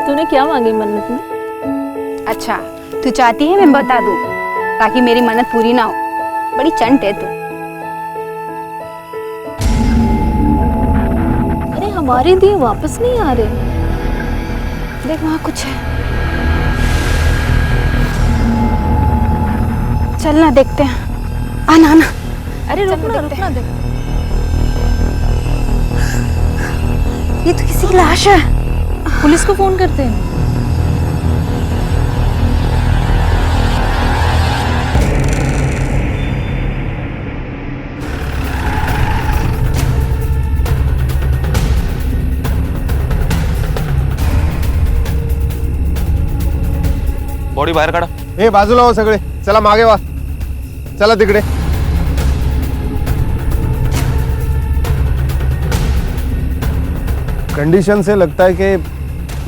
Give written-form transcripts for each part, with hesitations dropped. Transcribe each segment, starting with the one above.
तूने क्या मांगी मन्नत में? अच्छा, तू चाहती है मैं बता दूं ताकि मेरी मन्नत पूरी ना हो? बड़ी चंट है तू। अरे हमारे दिए वापस नहीं आ रहे। देख वहां कुछ है, चलना देखते हैं। आना आना। अरे रुकना देख। ये तो किसी की लाश है। पुलिस को फोन करते हैं। बॉडी बाहेर काढा. हे बाजूला हो सगळे, चला मागे वा, चला तिकडे. कंडीशन से लगता है कि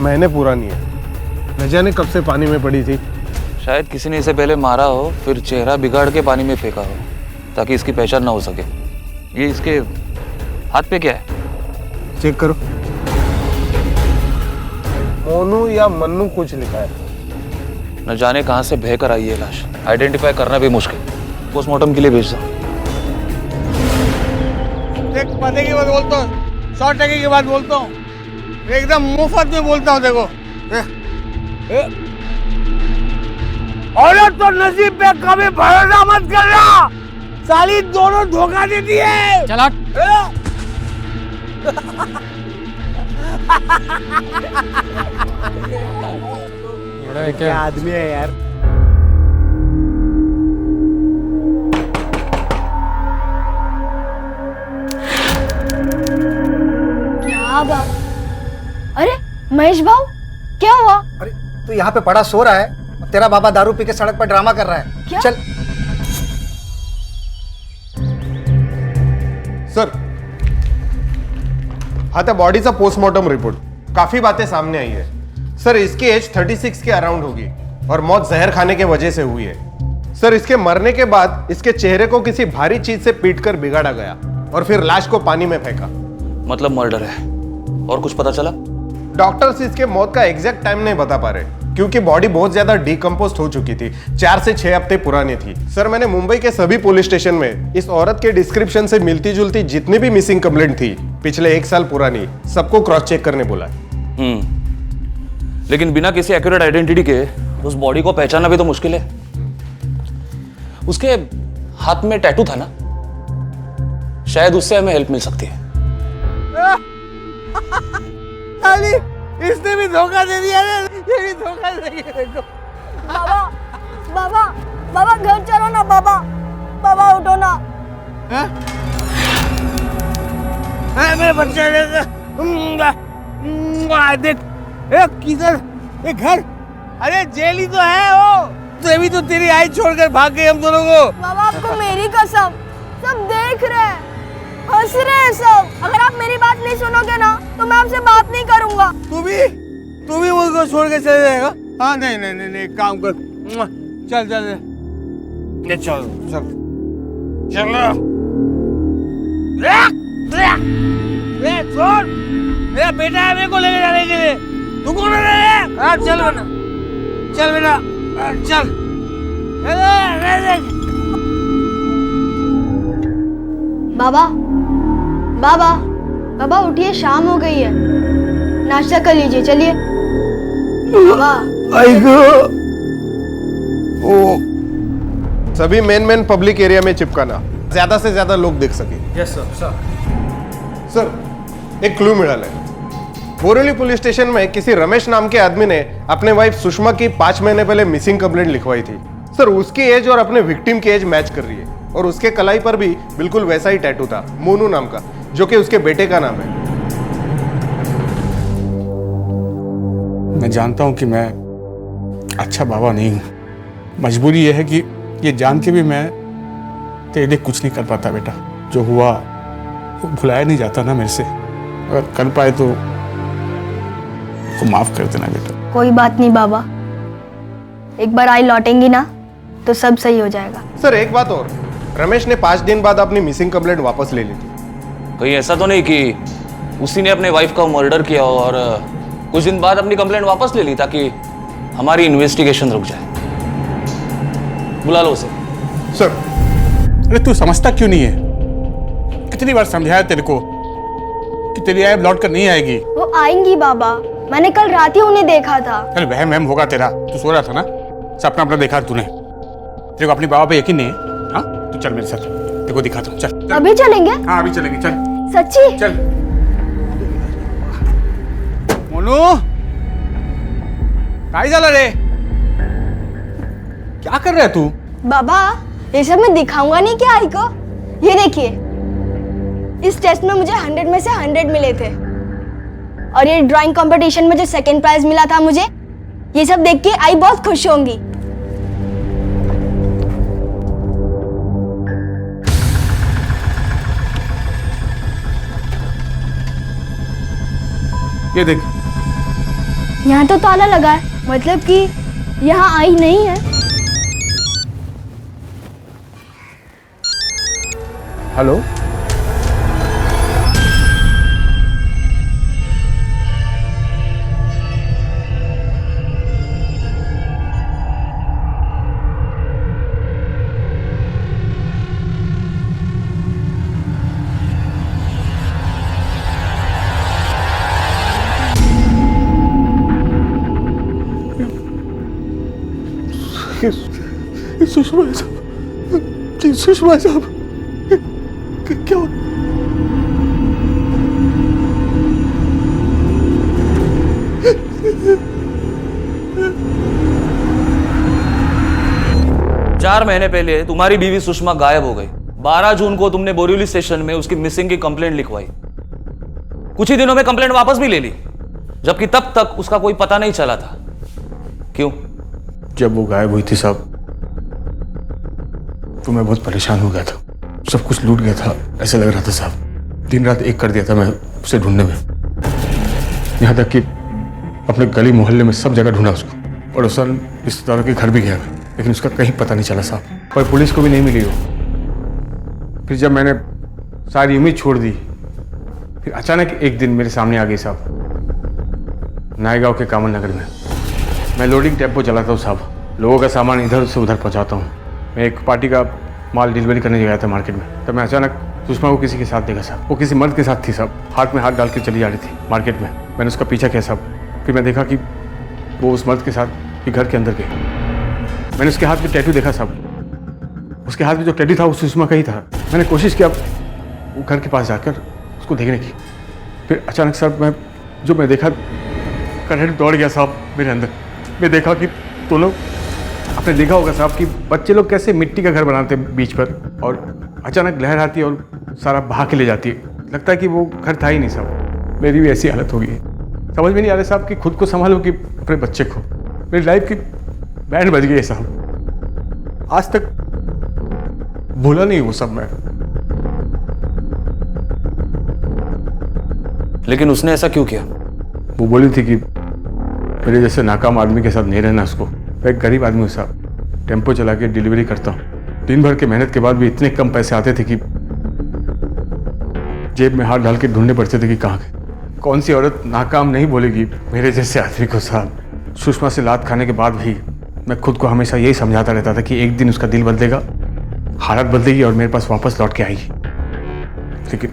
महीने पुरानी है, न जाने कब से पानी में पड़ी थी. शायद किसी ने इसे पहले मारा हो, फिर चेहरा बिगाड़ के पानी में फेंका हो ताकि इसकी पहचान ना हो सके. ये इसके हाथ पे क्या है? चेक करो. मोनू या मन्नू कुछ लिखा है. न जाने कहां से बह कर आई है लाश. आइडेंटिफाई करना भी मुश्किल. पोस्टमार्टम के लिए भेज दो. देख पते की बात बोलता हूँ, 100 टके की बात बोलता हूँ, एकदम मुफ्त में बोलता हूँ. देखो औरत तो नसीब पे कभी भरोसा मत करना, साली दोनों धोखा देती है. चला क्या आदमी है यार. क्या बात? अरे महेश भाऊ, क्या हुआ? अरे तू यहाँ पे पड़ा सो रहा है और तेरा बाबा दारू पी के सड़क पर ड्रामा कर रहा है. क्या? चल. सर, आता बॉडीचा पोस्टमार्टम रिपोर्ट. काफी बातें सामने आई है. सर, इसकी एज 36 के अराउंड होगी और मौत जहर खाने के वजह से हुई है. सर, इसके मरने के बाद इसके चेहरे को किसी भारी चीज से पीटकर बिगाड़ा गया और फिर लाश को पानी में फेंका. मतलब मर्डर है. और कुछ पता चला? डॉक्टर्स इसके मौत का एग्जैक्ट टाइम नहीं बता पा रहे क्योंकि बॉडी बहुत ज्यादा डिकम्पोस्ट हो चुकी थी. 4 से 6 हफ्ते पुरानी थी. सर, मैंने मुंबई के सभी पुलिस स्टेशन में इस औरत के डिस्क्रिप्शन से मिलती जुलती जितनी भी मिसिंग कंप्लेंट थी पिछले 1 साल पुरानी, सबको क्रॉस चेक करने बोला. लेकिन बिना किसी एक्यूरेट आइडेंटिटी के उस बॉडी को पहचानना भी तो मुश्किल है. उसके हाथ में टैटू था ना, शायद उससे हमें हेल्प मिल सकती है. साली इसने भी धोखा दे दिया ना, ये भी धोखा दे दिया. देखो बाबा, बाबा, बाबा घर चलो ना बाबा, बाबा उठो ना. मेरे बच्चे देख, किधर ये घर? अरे जेल ही तो है वो. तभी तो तेरी आई छोड़कर भाग गए हम दोनों को. बाबा आपको मेरी कसम, सब देख रहे हैं, हंस रहे हैं सब. अगर आप मेरी बात नहीं सुनोगे ना तो मैं आपसे बात नहीं करूंगा. तू भी मुझको छोड़ के चले जाएगा? हाँ नहीं नहीं नहीं नहीं, काम कर. चल चल ले, चल चल चलो. छोड़, मेरा बेटा है, मेरे को लेके जाने के लिए. तू कौन है? चल बेटा, चल बेटा, चल. बाबा, बाबा, बाबा उठिए, शाम हो गई है, नाश्ता कर लीजिए. चलिए बाबा. सभी मेन पब्लिक एरिया में चिपकाना, ज्यादा से ज्यादा लोग देख सके. Yes sir. सर, एक क्लू मिळालाय. बोरिवली पुलिस स्टेशन में किसी रमेश नाम के आदमी ने अपने वाइफ सुषमा की 5 महीने पहले मिसिंग कंप्लेंट लिखवाई थी. सर, उसकी एज और अपने विक्टिम की एज मैच कर रही है और उसके कलाई पर भी बिल्कुल वैसा ही टैटू था, मोनू नाम का, जो कि उसके बेटे का नाम है. मैं जानता हूं कि मैं अच्छा बाबा नहीं हूं. मजबूरी यह है कि ये जान के भी मैं तेरे लिए कुछ नहीं कर पाता बेटा. जो हुआ वो भुलाया नहीं जाता ना मेरे से. अगर कर पाए तो माफ कर देना बेटा. कोई बात नहीं बाबा, एक बार आई लौटेंगी ना तो सब सही हो जाएगा. सर, एक बात और, रमेश ने 5 दिन बाद अपनी मिसिंग कंप्लेंट वापस ले ली थी. कहीं ऐसा तो नहीं कि उसी ने अपने वाइफ का मर्डर किया और कुछ दिन बाद अपनी कंप्लेंट वापस ले ली ताकि हमारी इन्वेस्टिगेशन रुक जाए। बुला लो उसे। सर, अरे तू समझता क्यों नहीं है? कितनी बार समझाया तेरे को कि तेरी आयब लौट कर नहीं आएगी। वो आएंगी बाबा, मैंने कल रात ही उन्हें देखा था। अरे वहम होगा तेरा, तू सो रहा था ना, सपना अपना देखा तूने। तेरे को अपनी बाबा पे यकीन नहीं है? हाँ, तू चल मेरे साथ, तेरे को दिखाता हूँ। चल अभी चलेंगे? हाँ अभी चलेंगे, चल सच्ची? चल। मोनू, काय झालं रे? क्या कर रहा है तू? बाबा ये सब मैं दिखाऊंगा नहीं क्या आई को? ये देखिए, इस टेस्ट में मुझे 100 में से 100 मिले थे, और ये ड्राइंग कंपटीशन में जो सेकंड प्राइज मिला था मुझे, ये सब देख के आई बहुत खुश होंगी। ये देख, यहाँ तो ताला लगा है, मतलब कि यहाँ आई नहीं है। हेलो, सुषमा साहब जी, सुषमा साहब क्या? 4 महीने पहले तुम्हारी बीवी सुषमा गायब हो गई। 12 जून को तुमने बोरिवली स्टेशन में उसकी मिसिंग की कंप्लेंट लिखवाई। कुछ ही दिनों में कंप्लेंट वापस भी ले ली, जबकि तब तक उसका कोई पता नहीं चला था। क्यों? जब वो गायब हुई थी साहब, तो मैं बहुत परेशान हो गया था। सब कुछ लूट गया था ऐसा लग रहा था साहब। दिन रात एक कर दिया था मैं उसे ढूंढने में, यहाँ तक कि अपने गली मोहल्ले में सब जगह ढूंढा उसको, पड़ोसन रिश्तेदारों के घर भी गया, लेकिन उसका कहीं पता नहीं चला साहब। और पुलिस को भी नहीं मिली वो। फिर जब मैंने सारी उम्मीद छोड़ दी, फिर अचानक एक दिन मेरे सामने आ गई साहब, नायगांव के कामल नगर में। मैं लोडिंग टेम्पो चलाता हूँ साहब, लोगों का सामान इधर से उधर पहुँचाता हूँ। मैं एक पार्टी का माल डिलीवरी करने गया था मार्केट में, तब मैं अचानक सुषमा को किसी के साथ देखा साहब। वो किसी मर्द के साथ थी साहब, हाथ में हाथ डाल के चली जा रही थी मार्केट में। मैंने उसका पीछा किया साहब, फिर मैं देखा कि वो उस मर्द के साथ घर के अंदर गई। मैंने उसके हाथ में टैटू देखा साहब, उसके हाथ में जो टैटू था वो सुषमा का ही था। मैंने कोशिश किया वो घर के पास जाकर उसको देखने की, फिर अचानक साहब मैं देखा, करंट दौड़ गया साहब मेरे अंदर। मैं देखा कि दोनों, आपने देखा होगा साहब कि बच्चे लोग कैसे मिट्टी का घर बनाते हैं बीच पर, और अचानक लहर आती है और सारा बहा के ले जाती है। लगता है कि वो घर था ही नहीं साहब। मेरी भी ऐसी हालत हो गई है, समझ में नहीं आ रहा साहब कि खुद को संभालो कि अपने बच्चे को। मेरी लाइफ की बैंड बज गई है साहब, आज तक भूला नहीं वो सब मैं। लेकिन उसने ऐसा क्यों किया? वो बोली थी कि मेरे जैसे नाकाम आदमी के साथ नहीं रहना उसको। मैं एक गरीब आदमी हूँ साहब, टेम्पो चला के डिलीवरी करता हूँ। दिन भर के मेहनत के बाद भी इतने कम पैसे आते थे कि जेब में हाथ डाल के ढूंढने पड़ते थे कि कहाँ गए। कौन सी औरत नाकाम नहीं बोलेगी मेरे जैसे आदमी को साहब। सुषमा से लात खाने के बाद भी मैं खुद को हमेशा यही समझाता रहता था कि एक दिन उसका दिल बदलेगा, हालत बदलेगी और मेरे पास वापस लौट के आएगी। लेकिन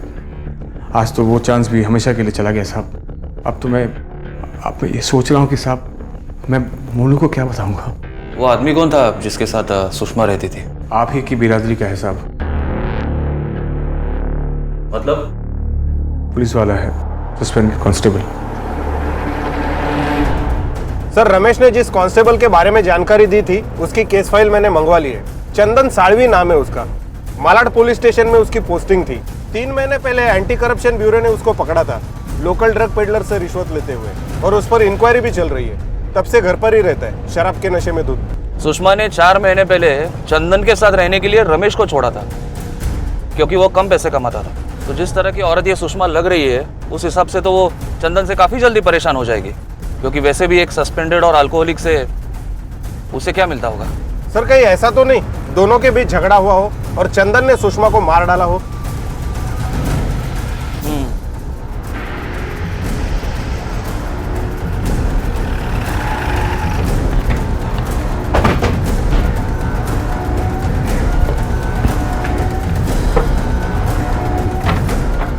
आज तो वो चांस भी हमेशा के लिए चला गया साहब। अब तो मैं ये सोच रहा हूँ कि साहब मैं मोनू को क्या बताऊंगा। वो आदमी कौन था जिसके साथ सुषमा रहती थी? आप ही की बिरादरी का है साहब। मतलब? पुलिस वाला है, सस्पेंडेड कांस्टेबल। सर, रमेश ने जिस कांस्टेबल के बारे में जानकारी दी थी उसकी केस फाइल मैंने मंगवा ली है। चंदन साळवी नाम है उसका। मालाड पुलिस स्टेशन में उसकी पोस्टिंग थी। 3 महीने पहले एंटी करप्शन ब्यूरो ने उसको पकड़ा था लोकल ड्रग पेडलर से रिश्वत लेते हुए, और उस पर इंक्वायरी भी चल रही है। तब से घर पर ही रहता है, शराब के नशे में धुत। सुषमा ने 4 महीने पहले चंदन के साथ रहने के लिए रमेश को छोड़ा था, क्योंकि वो कम पैसे कमाता था। तो जिस तरह की औरत ये सुषमा लग रही है, उस हिसाब से तो वो चंदन से काफी जल्दी परेशान हो जाएगी, क्योंकि वैसे भी एक सस्पेंडेड और अल्कोहलिक से उसे क्या मिलता होगा? सर, कहीं ऐसा तो नहीं दोनों के बीच झगड़ा हुआ हो और चंदन ने सुषमा को मार डाला हो?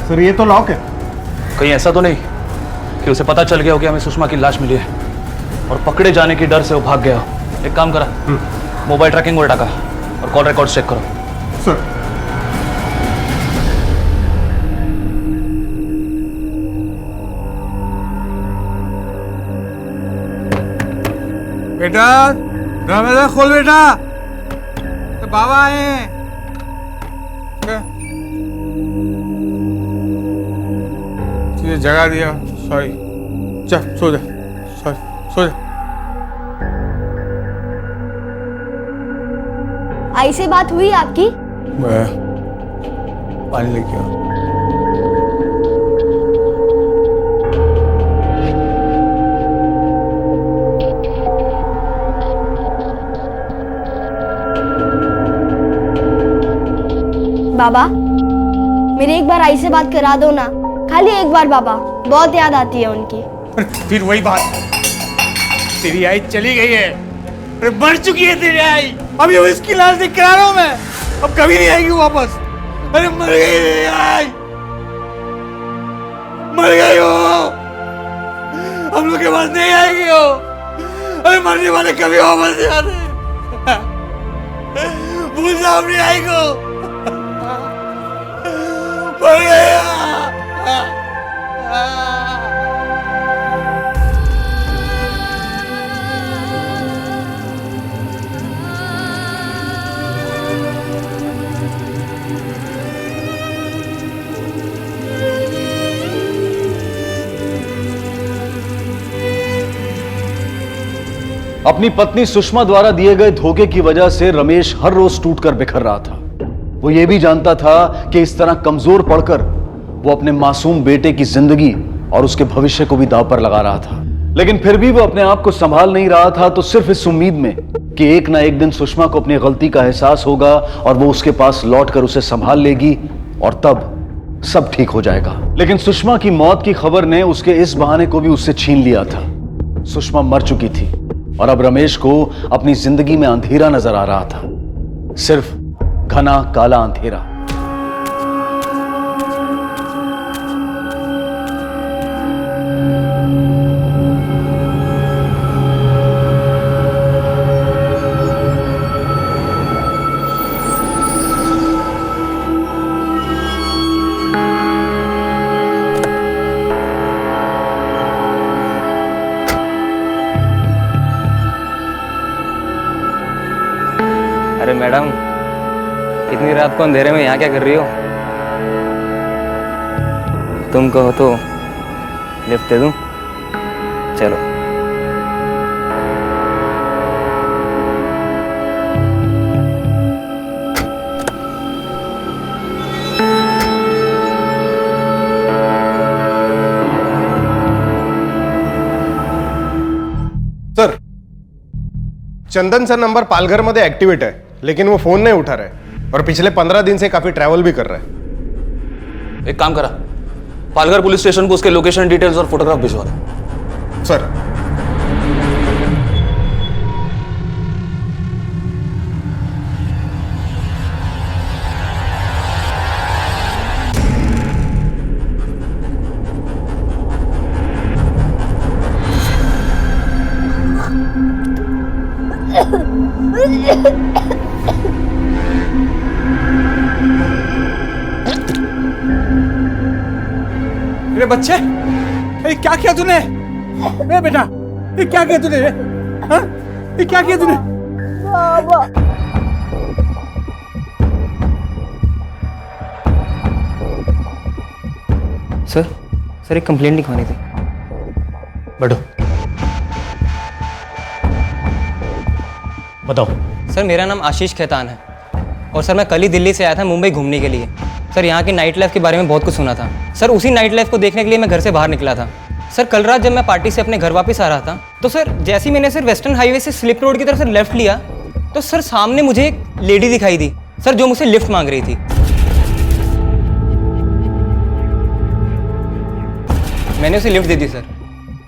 सर ये तो लॉक है। कहीं ऐसा तो नहीं कि उसे पता चल गया हो कि हमें सुषमा की लाश मिली है और पकड़े जाने की डर से वो भाग गया हो। एक काम करा, मोबाइल ट्रैकिंग को हटा और कॉल रिकॉर्ड चेक करो। सर बेटा दरवाजा खोल बेटा, तो बाबा आए हैं। तुझे जगा दिया, सॉरी। चल सो जा, सॉरी सो जा। आई से बात हुई आपकी? पानी लेके आओ। बाबा मेरी एक बार आई से बात करा दो ना, खाली एक बार बाबा, बहुत याद आती है उनकी। फिर वही बात, तेरी आई चली गई है, अरे मर चुकी है तेरी आई। अभी इसकी लाश देख कर आ रहा हूं मैं, अब कभी नहीं आएगी वापस। अरे मर गई तेरी आई, मर गई हो, हम लोग के पास नहीं आएगी हो। अरे मरने वाले कभी वापस नहीं आते, भूल जाओ अपनी आई को। मर गया। अपनी पत्नी सुषमा द्वारा दिए गए धोखे की वजह से रमेश हर रोज टूटकर बिखर रहा था। वो ये भी जानता था कि इस तरह कमजोर पड़कर वो अपने मासूम बेटे की जिंदगी और उसके भविष्य को भी दांव पर लगा रहा था। लेकिन फिर भी वो अपने आप को संभाल नहीं रहा था, तो सिर्फ इस उम्मीद में कि एक ना एक दिन सुषमा को अपनी गलती का एहसास होगा और वो उसके पास लौटकर उसे संभाल लेगी और तब सब ठीक हो जाएगा। लेकिन सुषमा की मौत की खबर ने उसके इस बहाने को भी उससे छीन लिया था। सुषमा मर चुकी थी और अब रमेश को अपनी जिंदगी में अंधेरा नजर आ रहा था, सिर्फ घना काला अंधेरा। अरे मैडम, इतनी रात को अंधेरे में यहाँ क्या कर रही हो? तुम कहो तो लिफ्ट दे दूं? चलो। सर चंदन सर नंबर पालघर मध्ये ऍक्टिव्हेट आहे, लेकिन वो फोन नहीं उठा रहे और पिछले 15 दिन से काफी ट्रैवल भी कर रहा है। एक काम करा, पालघर पुलिस स्टेशन को उसके लोकेशन डिटेल्स और फोटोग्राफ भिजवा दो। सर मेरे बच्चे, अरे क्या किया तूने? ए बेटा, ये क्या किया तूने? हाँ? ये क्या किया तूने? बाबा। सर एक कंप्लेंट लिखवानी थी। बैठो, बताओ। सर मेरा नाम आशीष खेतान है और सर मैं कल ही दिल्ली से आया था मुंबई घूमने के लिए। सर यहाँ की नाइट लाइफ के बारे में बहुत कुछ सुना था। सर उसी नाइट लाइफ को देखने के लिए मैं घर से बाहर निकला था। सर कल रात जब मैं पार्टी से अपने घर वापस आ रहा था तो सर जैसे ही मैंने सर वेस्टर्न हाईवे से स्लिप रोड की तरफ से लेफ्ट लिया तो सर सामने मुझे एक लेडी दिखाई दी सर, जो मुझसे लिफ्ट मांग रही थी। मैंने उसे लिफ्ट दे दी सर,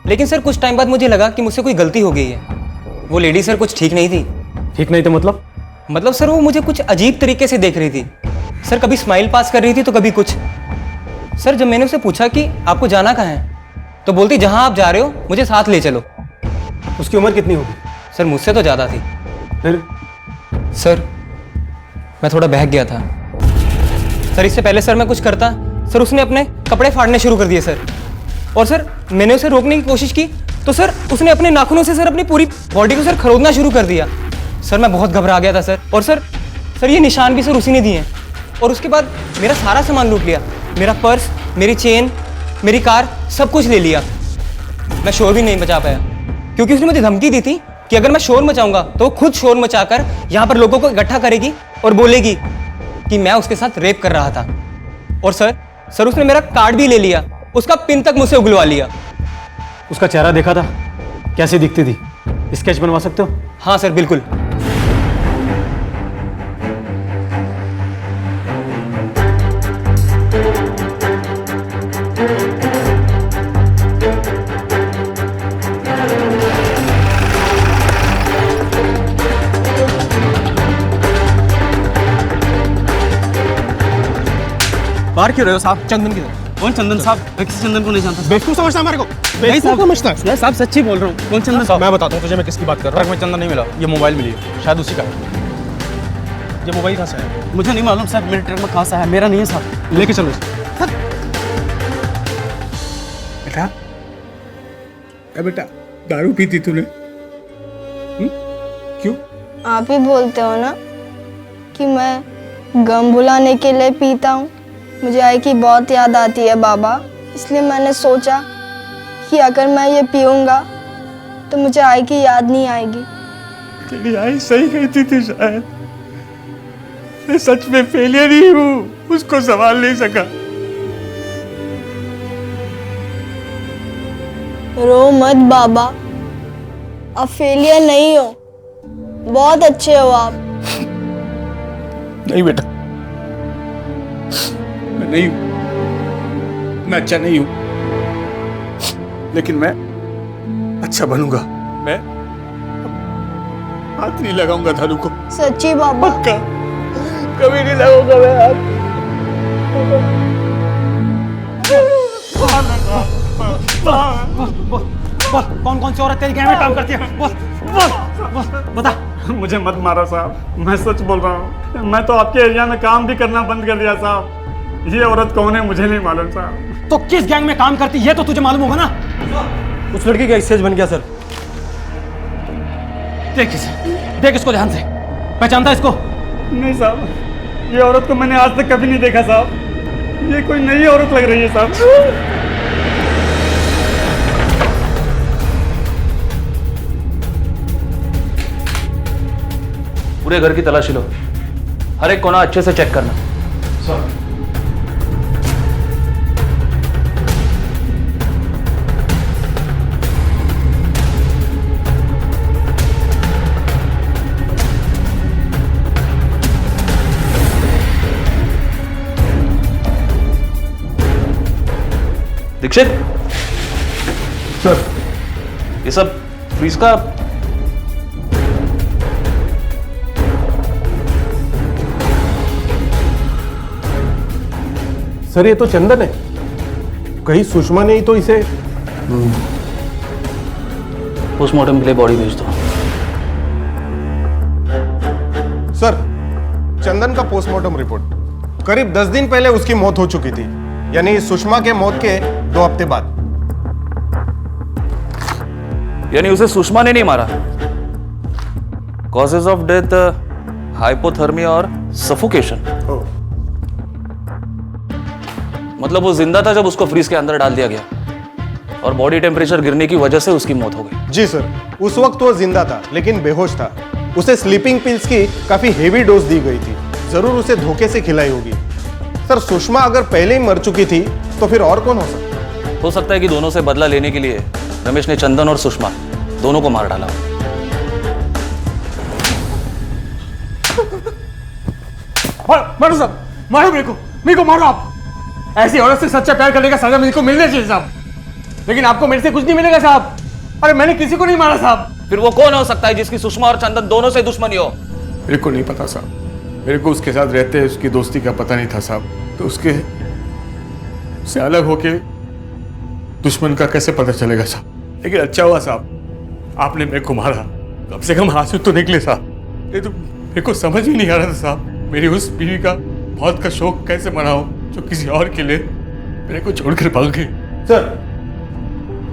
लेकिन सर कुछ टाइम बाद मुझे लगा कि मुझसे कोई गलती हो गई है। वो लेडी सर कुछ ठीक नहीं थी। ठीक नहीं तो मतलब सर वो मुझे कुछ अजीब तरीके से देख रही थी सर, कभी स्माइल पास कर रही थी तो कभी कुछ। सर जब मैंने उसे पूछा कि आपको जाना कहाँ है, तो बोलती जहाँ आप जा रहे हो मुझे साथ ले चलो। उसकी उम्र कितनी होगी? सर मुझसे तो ज़्यादा थी। फिर? सर मैं थोड़ा बहक गया था सर। इससे पहले सर मैं कुछ करता, सर उसने अपने कपड़े फाड़ने शुरू कर दिए सर। और सर मैंने उसे रोकने की कोशिश की तो सर उसने अपने नाखूनों से सर अपनी पूरी बॉडी को सर खरोदना शुरू कर दिया। सर मैं बहुत घबरा गया था सर। और सर ये निशान भी सर उसी ने दिए हैं। और उसके बाद मेरा सारा सामान लूट लिया, मेरा पर्स, मेरी चेन, मेरी कार, सब कुछ ले लिया। मैं शोर भी नहीं मचा पाया क्योंकि उसने मुझे धमकी दी थी कि अगर मैं शोर मचाऊंगा तो वो खुद शोर मचाकर यहाँ पर लोगों को इकट्ठा करेगी और बोलेगी कि मैं उसके साथ रेप कर रहा था। और सर उसने मेरा कार्ड भी ले लिया, उसका पिन तक मुझसे उगलवा लिया। उसका चेहरा देखा था? कैसी दिखती थी? स्केच बनवा सकते हो? हाँ सर बिल्कुल। बाहर क्यों रहे हो साहब? चंदन की तरफ। कौन चंदन साहब? मैं किसी चंदन को नहीं जानता। बेवकूफ समझता हमारे को? नहीं समझता। मैं साहब सच्ची बोल रहा हूँ। कौन चंदन साहब? मैं बताता हूँ तुझे मैं किसकी बात कर रहा हूँ। में चंदन नहीं मिला, ये मोबाइल मिली है, शायद उसी का है। ये मोबाइल कहाँ से है? मुझे नहीं मालूम साहब, मेरे ट्रक में कहाँ से है, मेरा नहीं है साहब। लेके चलो बेटा। बेटा दारू पी थी तूने? क्यों? आप ही बोलते हो ना कि मैं गम भुलाने के लिए पीता हूँ। मुझे आई की बहुत याद आती है बाबा, इसलिए मैंने सोचा कि अगर मैं ये पीऊँगा तो मुझे आई की याद नहीं आएगी। तेरी आई सही कहती थी शायद। मैं सच में फेलियर ही हूँ, उसको संभाल नहीं सका। रो मत बाबा, आप फेलियर नहीं हो, बहुत अच्छे हो आप। नहीं बेटा, मैं नहीं हूं, मैं अच्छा नहीं हूं, लेकिन मैं अच्छा बनूंगा। मैं हाथ नहीं लगाऊंगा दारू को। सच्ची बाबा? पक्का कभी नहीं लगाऊंगा मैं हाथ। कौन कौन सी औरत तेरी गैंग में काम करती है? बता। मुझे मत मारो साहब, मैं सच बोल रहा हूँ। मैं तो आपके एरिया में काम भी करना बंद कर दिया साहब। ये औरत कौन है मुझे नहीं मालूम साहब। तो किस गैंग में काम करती है तो तुझे मालूम होगा ना। उस लड़की का स्टेज बन गया सर। देख इसे, देख इसको ध्यान से, पहचानता है इसको? नहीं साहब, ये औरत को मैंने आज तक कभी नहीं देखा साहब। ये कोई नई औरत लग रही है साहब। पूरे घर की तलाशी लो, हर एक कोना अच्छे से चेक करना। सर। दीक्षित सर, ये सब फ्रीज का सर ये तो चंदन है, कहीं सुषमा ने ही तो इसे। पोस्टमार्टम के लिए बॉडी भेज दो। सर, चंदन का पोस्टमार्टम रिपोर्ट करीब 10 दिन पहले उसकी मौत हो चुकी थी, यानी सुषमा के मौत के 2 हफ्ते बाद। यानी उसे सुषमा ने नहीं मारा। कॉजेज ऑफ डेथ हाइपोथर्मिया और सफोकेशन। मतलब वो जिंदा था जब उसको फ्रीज के अंदर डाल दिया गया और बॉडी टेम्परेचर गिरने की वजह से उसकी मौत हो गई। जी सर, उस वक्त वो जिंदा था लेकिन बेहोश था। उसे स्लीपिंग पिल्स की काफी हेवी डोज दी गई थी, जरूर उसे धोखे से खिलाई होगी। सर सुषमा अगर पहले ही मर चुकी थी तो फिर और कौन हो सकता? हो सकता है कि दोनों से बदला लेने के लिए रमेश ने चंदन और सुषमा दोनों को मार डाला। मारो साहब, मारो मेरे को मारो आप। ऐसी औरत से सच्चा प्यार करने का सजा मेरे को मिलना चाहिए साहब, लेकिन आपको मेरे से कुछ नहीं मिलेगा साहब। अरे मैंने किसी को नहीं मारा साहब। फिर वो कौन हो सकता है जिसकी सुषमा और चंदन दोनों से दुश्मनी हो? मेरे को नहीं पता साहब, मेरे को उसके साथ रहते उसकी दोस्ती का पता नहीं था साहब। तो उसके उससे अलग होके दुश्मन का कैसे पता चलेगा साहब? लेकिन अच्छा हुआ साहब आपने मेरे को मारा, कम से कम आंसू तो निकले साहब। ये तो मेरे को समझ ही नहीं आ रहा था साहब, मेरी उस बीवी का मौत का शोक कैसे मनाऊं जो किसी और के लिए मेरे को छोड़कर भाग गई। सर,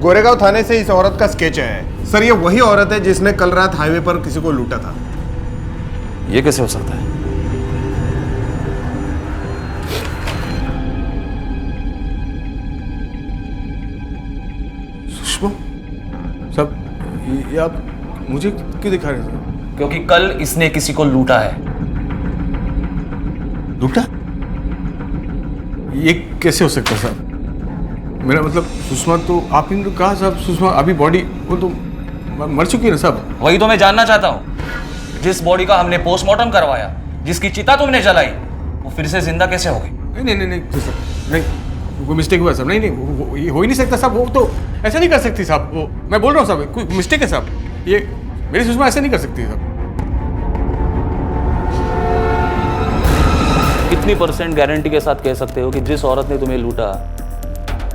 गोरेगांव थाने से इस औरत का स्केच आया है। सर, ये वही औरत है जिसने कल रात हाईवे पर किसी को लूटा था। ये कैसे हो सकता है? सुषमा साहब, ये आप मुझे क्यों दिखा रहे हैं? क्योंकि कल इसने किसी को लूटा है। लूटा? ये कैसे हो सकता है साहब? मेरा मतलब सुषमा तो आपने तो कहा साहब, सुषमा अभी बॉडी वो तो मर चुकी है ना साहब। वही तो मैं जानना चाहता हूँ। जिस बॉडी का हमने पोस्टमार्टम करवाया, जिसकी चिता तुमने जलाई, वो फिर से जिंदा कैसे हो गई? नहीं नहीं नहीं नहीं साहब, नहीं कोई मिस्टेक हुआ साहब। नहीं नहीं ये हो ही नहीं सकता साहब, वो तो ऐसा नहीं कर सकती साहब। वो मैं बोल रहा हूँ साहब, कोई मिस्टेक है साहब। ये मेरी सुषमा ऐसा नहीं कर सकती साहब। कितनी % गारंटी के साथ कह सकते हो कि जिस औरत ने तुम्हें लूटा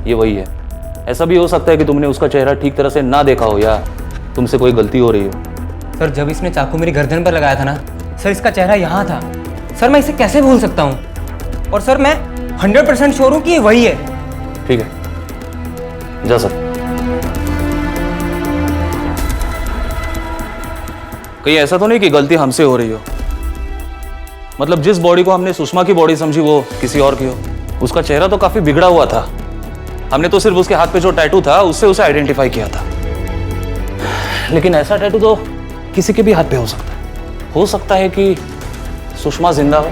ये वही है? ऐसा भी हो सकता है कि तुमने उसका चेहरा ठीक तरह से ना देखा हो या तुमसे कोई गलती हो रही हो। सर जब इसने चाकू मेरी गर्दन पर लगाया था ना सर, इसका चेहरा यहाँ था। सर मैं इसे कैसे भूल सकता हूँ? और सर मैं 100% श्योर हूँ कि ये वही है। ठीक है, जा सकते। कहीं ऐसा तो नहीं कि गलती हमसे हो रही हो? मतलब जिस बॉडी को हमने सुषमा की बॉडी समझी वो किसी और की हो। उसका चेहरा तो काफी बिगड़ा हुआ था। हमने तो सिर्फ उसके हाथ पे जो टैटू था उससे उसे आइडेंटिफाई किया था। लेकिन ऐसा टैटू तो किसी के भी हाथ पे हो सकता है। हो सकता है कि सुषमा जिंदा हो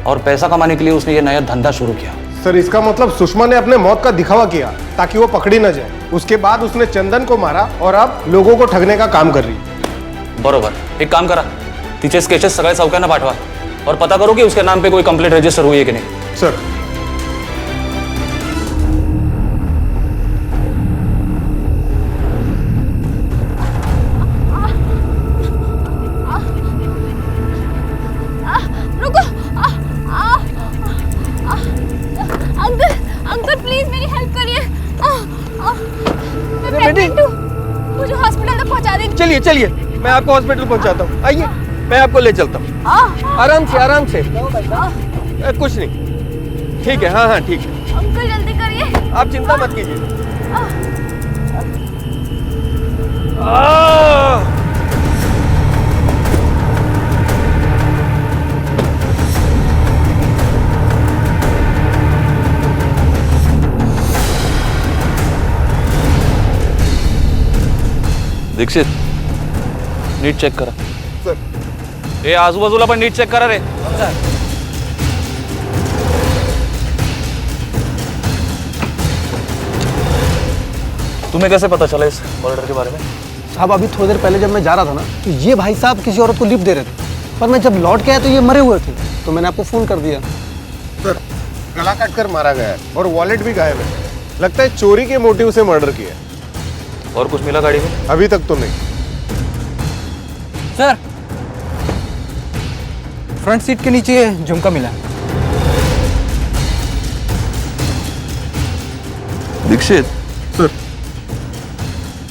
और पैसा कमाने के लिए उसने ये नया धंधा शुरू किया। सर, इसका मतलब सुषमा ने अपने मौत का दिखावा किया ताकि वो पकड़ी न जाए। उसके बाद उसने चंदन को मारा और अब लोगों को ठगने का काम कर रही। बरोबर। एक काम करा, तिचे स्केचेस सगळे चौक्यांना पाठवा और पता करो कि उसके नाम पे कोई कंप्लेंट रजिस्टर हुई है कि नहीं। सर, अंकल प्लीज मेरी हेल्प करिए। मैं प्रेग्नेंट हूँ, मुझे हॉस्पिटल तक पहुँचा दीजिए। चलिए चलिए, मैं आपको हॉस्पिटल पहुंचाता हूँ। आइए, मैं आपको ले चलता हूँ। आराम से आराम से, कुछ नहीं। ठीक है, हाँ हाँ ठीक है। अंकल जल्दी करिए। आप चिंता मत कीजिए। दीक्षित, नीट चेक करा। सर। ए आजूबाजूला पण नीट चेक करा रे। तुम्हें कैसे पता चला इस मर्डर के बारे में? साहब अभी थोड़ी देर पहले जब मैं जा रहा था ना तो ये भाई साहब किसी औरत को लिफ्ट दे रहे थे, पर मैं जब लौट के आया तो ये मरे हुए थे, तो मैंने आपको फोन कर दिया। सर, गला काट कर मारा गया है और वॉलेट भी गायब है। लगता है चोरी के मोटिव से मर्डर किया। और कुछ मिला गाड़ी में? अभी तक तो नहीं। सर फ्रंट सीट के नीचे झुमका मिला। दीक्षित सर,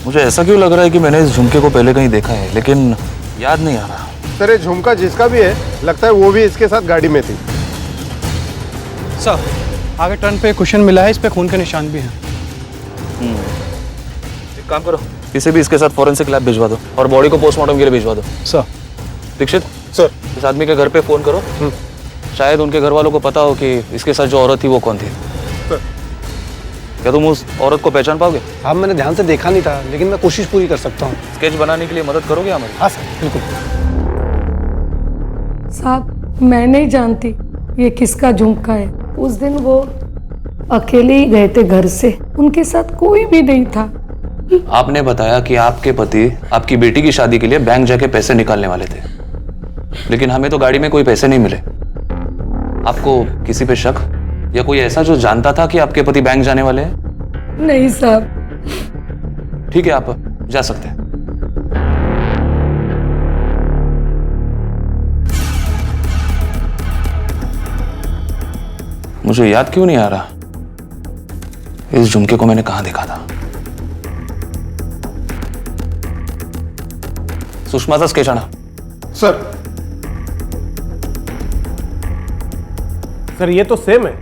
मुझे ऐसा क्यों लग रहा है कि मैंने इस झुमके को पहले कहीं देखा है, लेकिन याद नहीं आ रहा। सर ये झुमका जिसका भी है लगता है वो भी इसके साथ गाड़ी में थी। सर आगे टर्न पे कुशन मिला है, इस पे खून के निशान भी हैं। एक काम करो, इसे भी इसके साथ फॉरेंसिक लैब भिजवा दो और बॉडी को पोस्टमार्टम के लिए भिजवा दो। सर। दीक्षित सर, इस आदमी के घर पे फोन करो। शायद उनके घर वालों को पता हो कि इसके साथ जो औरत थी वो कौन थी। सर। क्या तुम उस औरत को पहचान पाओगे? हाँ, मैंने ध्यान से देखा नहीं था, लेकिन मैं कोशिश पूरी कर सकता हूँ। स्केच बनाने के लिए मदद करोगे हमारी? हाँ सर, बिल्कुल। साहब मैं नहीं जानती ये किसका झुमका है। उस दिन वो अकेले ही गए थे घर से, उनके साथ कोई भी नहीं था। आपने बताया कि आपके पति आपकी बेटी की शादी के लिए बैंक जाके पैसे निकालने वाले थे, लेकिन हमें तो गाड़ी में कोई पैसे नहीं मिले। आपको किसी पे शक या कोई ऐसा जो जानता था कि आपके पति बैंक जाने वाले हैं? नहीं साहब। ठीक है, आप जा सकते हैं। मुझे याद क्यों नहीं आ रहा इस झुमके को मैंने कहां देखा था। सुषमाचा स्केच आणा। सर सर ये तो सेम है।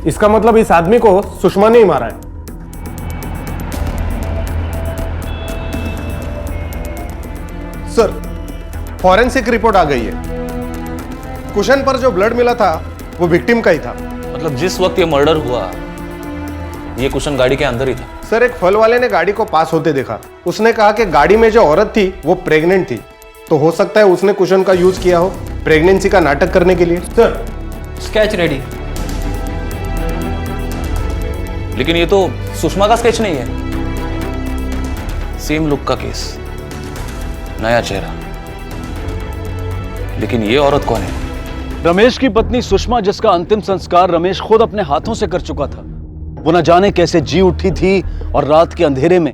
इसका मतलब इस आदमी को सुषमा ने ही मारा है। सर फॉरेंसिक रिपोर्ट आ गई है। कुशन पर जो ब्लड मिला था वो विक्टिम का ही था। मतलब जिस वक्त ये मर्डर हुआ ये कुशन गाड़ी के अंदर ही था। सर एक फल वाले ने गाड़ी को पास होते देखा। उसने कहा कि गाड़ी में जो औरत थी वो प्रेग्नेंट थी, तो हो सकता है उसने कुशन का यूज किया हो प्रेगनेंसी का नाटक करने के लिए। Sir sketch ready. लेकिन ये तो सुषमा का स्केच नहीं है। सेम लुक का केस, नया चेहरा, लेकिन ये औरत कौन है? रमेश की पत्नी सुषमा, जिसका अंतिम संस्कार रमेश खुद अपने हाथों से कर चुका था। वो न जाने कैसे जी उठी थी और रात के अंधेरे में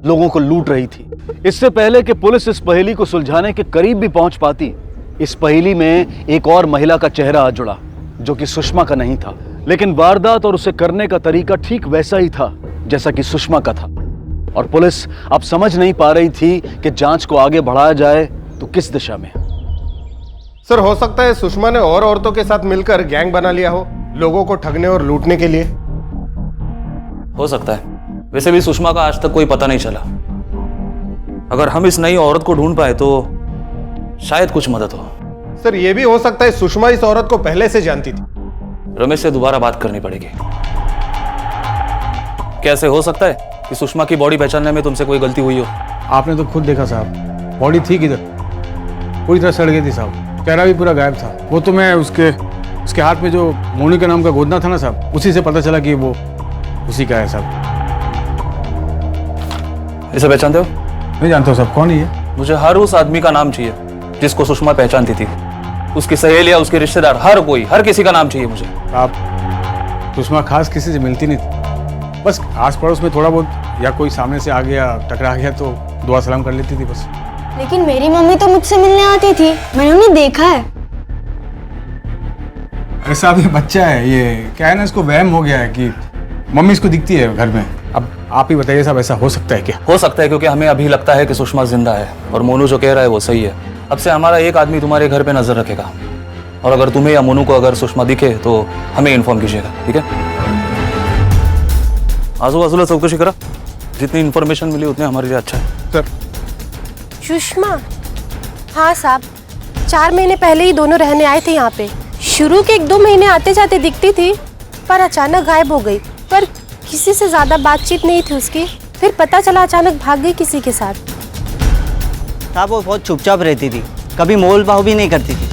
लोगों को लूट रही थी। इससे पहले कि पुलिस इस पहेली को सुलझाने के करीब भी पहुंच पाती, इस पहेली में एक और महिला का चेहरा आ जुड़ा जो कि सुषमा का नहीं था। लेकिन वारदात और उसे करने का तरीका ठीक वैसा ही था जैसा कि सुषमा का था। और पुलिस अब समझ नहीं पा रही थी कि जांच को आगे बढ़ाया जाए तो किस दिशा में। सर हो सकता है सुषमा ने और औरतों के साथ मिलकर गैंग बना लिया हो, लोगों को ठगने और लूटने के लिए। हो सकता है। वैसे भी सुषमा का आज तक कोई पता नहीं चला। अगर हम इस नई औरत को ढूंढ पाए तो शायद कुछ मदद हो। सर ये भी हो सकता है सुषमा इस औरत को पहले से जानती थी। रमेश से दोबारा बात करनी पड़ेगी। कैसे हो सकता है कि सुषमा की बॉडी पहचानने में तुमसे कोई गलती हुई हो? आपने तो खुद देखा साहब, बॉडी थी किधर, पूरी तरह सड़ गई थी साहब, चेहरा भी पूरा गायब था। वो तो मैं उसके हाथ में जो मोनी का नाम का गोदना था ना साहब, उसी से पता चला कि वो उसी का है साहब। इसे पहचानते हो? नहीं जानता हूँ साहब, कौन है ये? मुझे हर उस आदमी का नाम चाहिए जिसको सुषमा पहचानती थी। उसकी सहेलियां, उसके रिश्तेदार, हर किसी का नाम चाहिए मुझे। आप सुषमा खास किसी से मिलती नहीं थी, बस आस पड़ोस में थोड़ा बहुत या कोई सामने से आ गया टकरा गया तो दुआ सलाम कर लेती थी बस। लेकिन मेरी मम्मी तो मुझसे मिलने आती थी, मैंने उन्हें देखा है। अरे साहब ये बच्चा है, ये क्या है ना, इसको वहम हो गया है कि मम्मी इसको दिखती है घर में। अब आप ही बताइए साहब, ऐसा हो सकता है क्या? हो सकता है, क्योंकि हमें अभी लगता है कि सुषमा जिंदा है और मोनू जो कह रहा है वो सही है। अब से हमारा एक आदमी तुम्हारे घर पे नजर रखेगा और अगर तुम्हें या मोनू को अगर सुषमा दिखे तो हमें इन्फॉर्म कीजिएगा, ठीक है? आजूबाजूला चौकशी करा, जितनी इन्फॉर्मेशन मिली उतने हमारे लिए अच्छा है। सर सुषमा? हाँ साहब, 4 महीने पहले ही दोनों रहने आए थे यहाँ पे। शुरू के 1-2 महीने आते जाते दिखती थी, पर अचानक गायब हो गई। पर किसी से ज्यादा बातचीत नहीं थी उसकी। फिर पता चला अचानक भाग गई किसी के साथ। साहब वो बहुत चुपचाप रहती थी, कभी मोल भाव भी नहीं करती थी।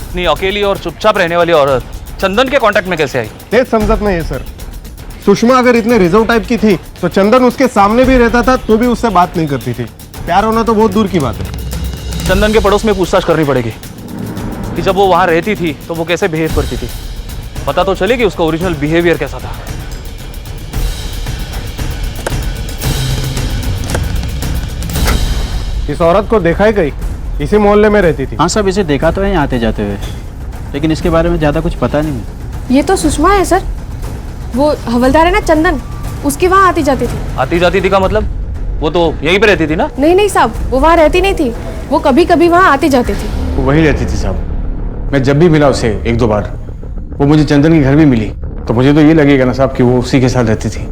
इतनी अकेली और चुपचाप रहने वाली औरत चंदन के कांटेक्ट में कैसे आई? ये समझत नहीं है सर। सुषमा अगर इतने रिजर्व टाइप की थी तो चंदन उसके सामने भी रहता था तो भी उससे बात नहीं करती थी। प्यार होना तो बहुत दूर की बात है। चंदन के पड़ोस में पूछताछ करनी पड़ेगी कि जब वो वहां रहती थी तो वो कैसे बिहेव करती थी। पता तो चलेगी उसका ओरिजिनल बिहेवियर कैसा था। इस औरत को देखा ही कहीं, इसी मोहल्ले में रहती थी। हाँ सब इसे देखा तो है यहाँ आते जाते हुए, लेकिन इसके बारे में ज़्यादा कुछ पता नहीं। ये तो सुषमा है सर, वो हवलदार है ना चंदन, उसकी वहाँ आती जाती थी। आती जाती थी का मतलब? वो तो यहीं पे रहती थी ना? नहीं साहब, वो वहाँ रहती नहीं थी, वो कभी कभी वहाँ आती जाती थी। वो वही रहती थी साहब। मैं जब भी मिला उसे 1-2 बार, वो मुझे चंदन के घर भी मिली, तो मुझे तो ये लगेगा ना साहब कि वो उसी के साथ रहती थी।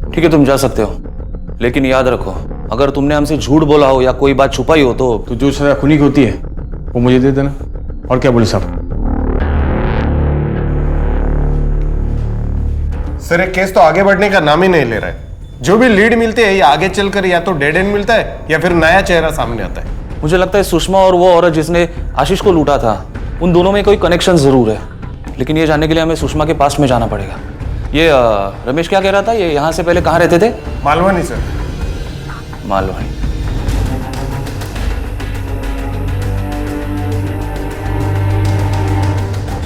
ठीक है, तुम जा सकते हो, लेकिन याद रखो अगर तुमने हमसे झूठ बोला हो या कोई बात छुपाई हो तो जो सजा खूनी की होती है वो मुझे दे देना। और क्या बोले साहब? सर एक केस तो आगे बढ़ने का नाम ही नहीं ले रहा है। जो भी लीड मिलती है ये आगे चलकर या तो डेड एंड मिलता है या फिर नया चेहरा सामने आता है। मुझे लगता है सुषमा और वो औरत जिसने आशीष को लूटा था, उन दोनों में कोई कनेक्शन जरूर है, लेकिन ये जानने के लिए हमें सुषमा के पास में जाना पड़ेगा। ये रमेश क्या कह रहा था, ये यहाँ से पहले कहाँ रहते थे? मालवनी सर। मालवनी।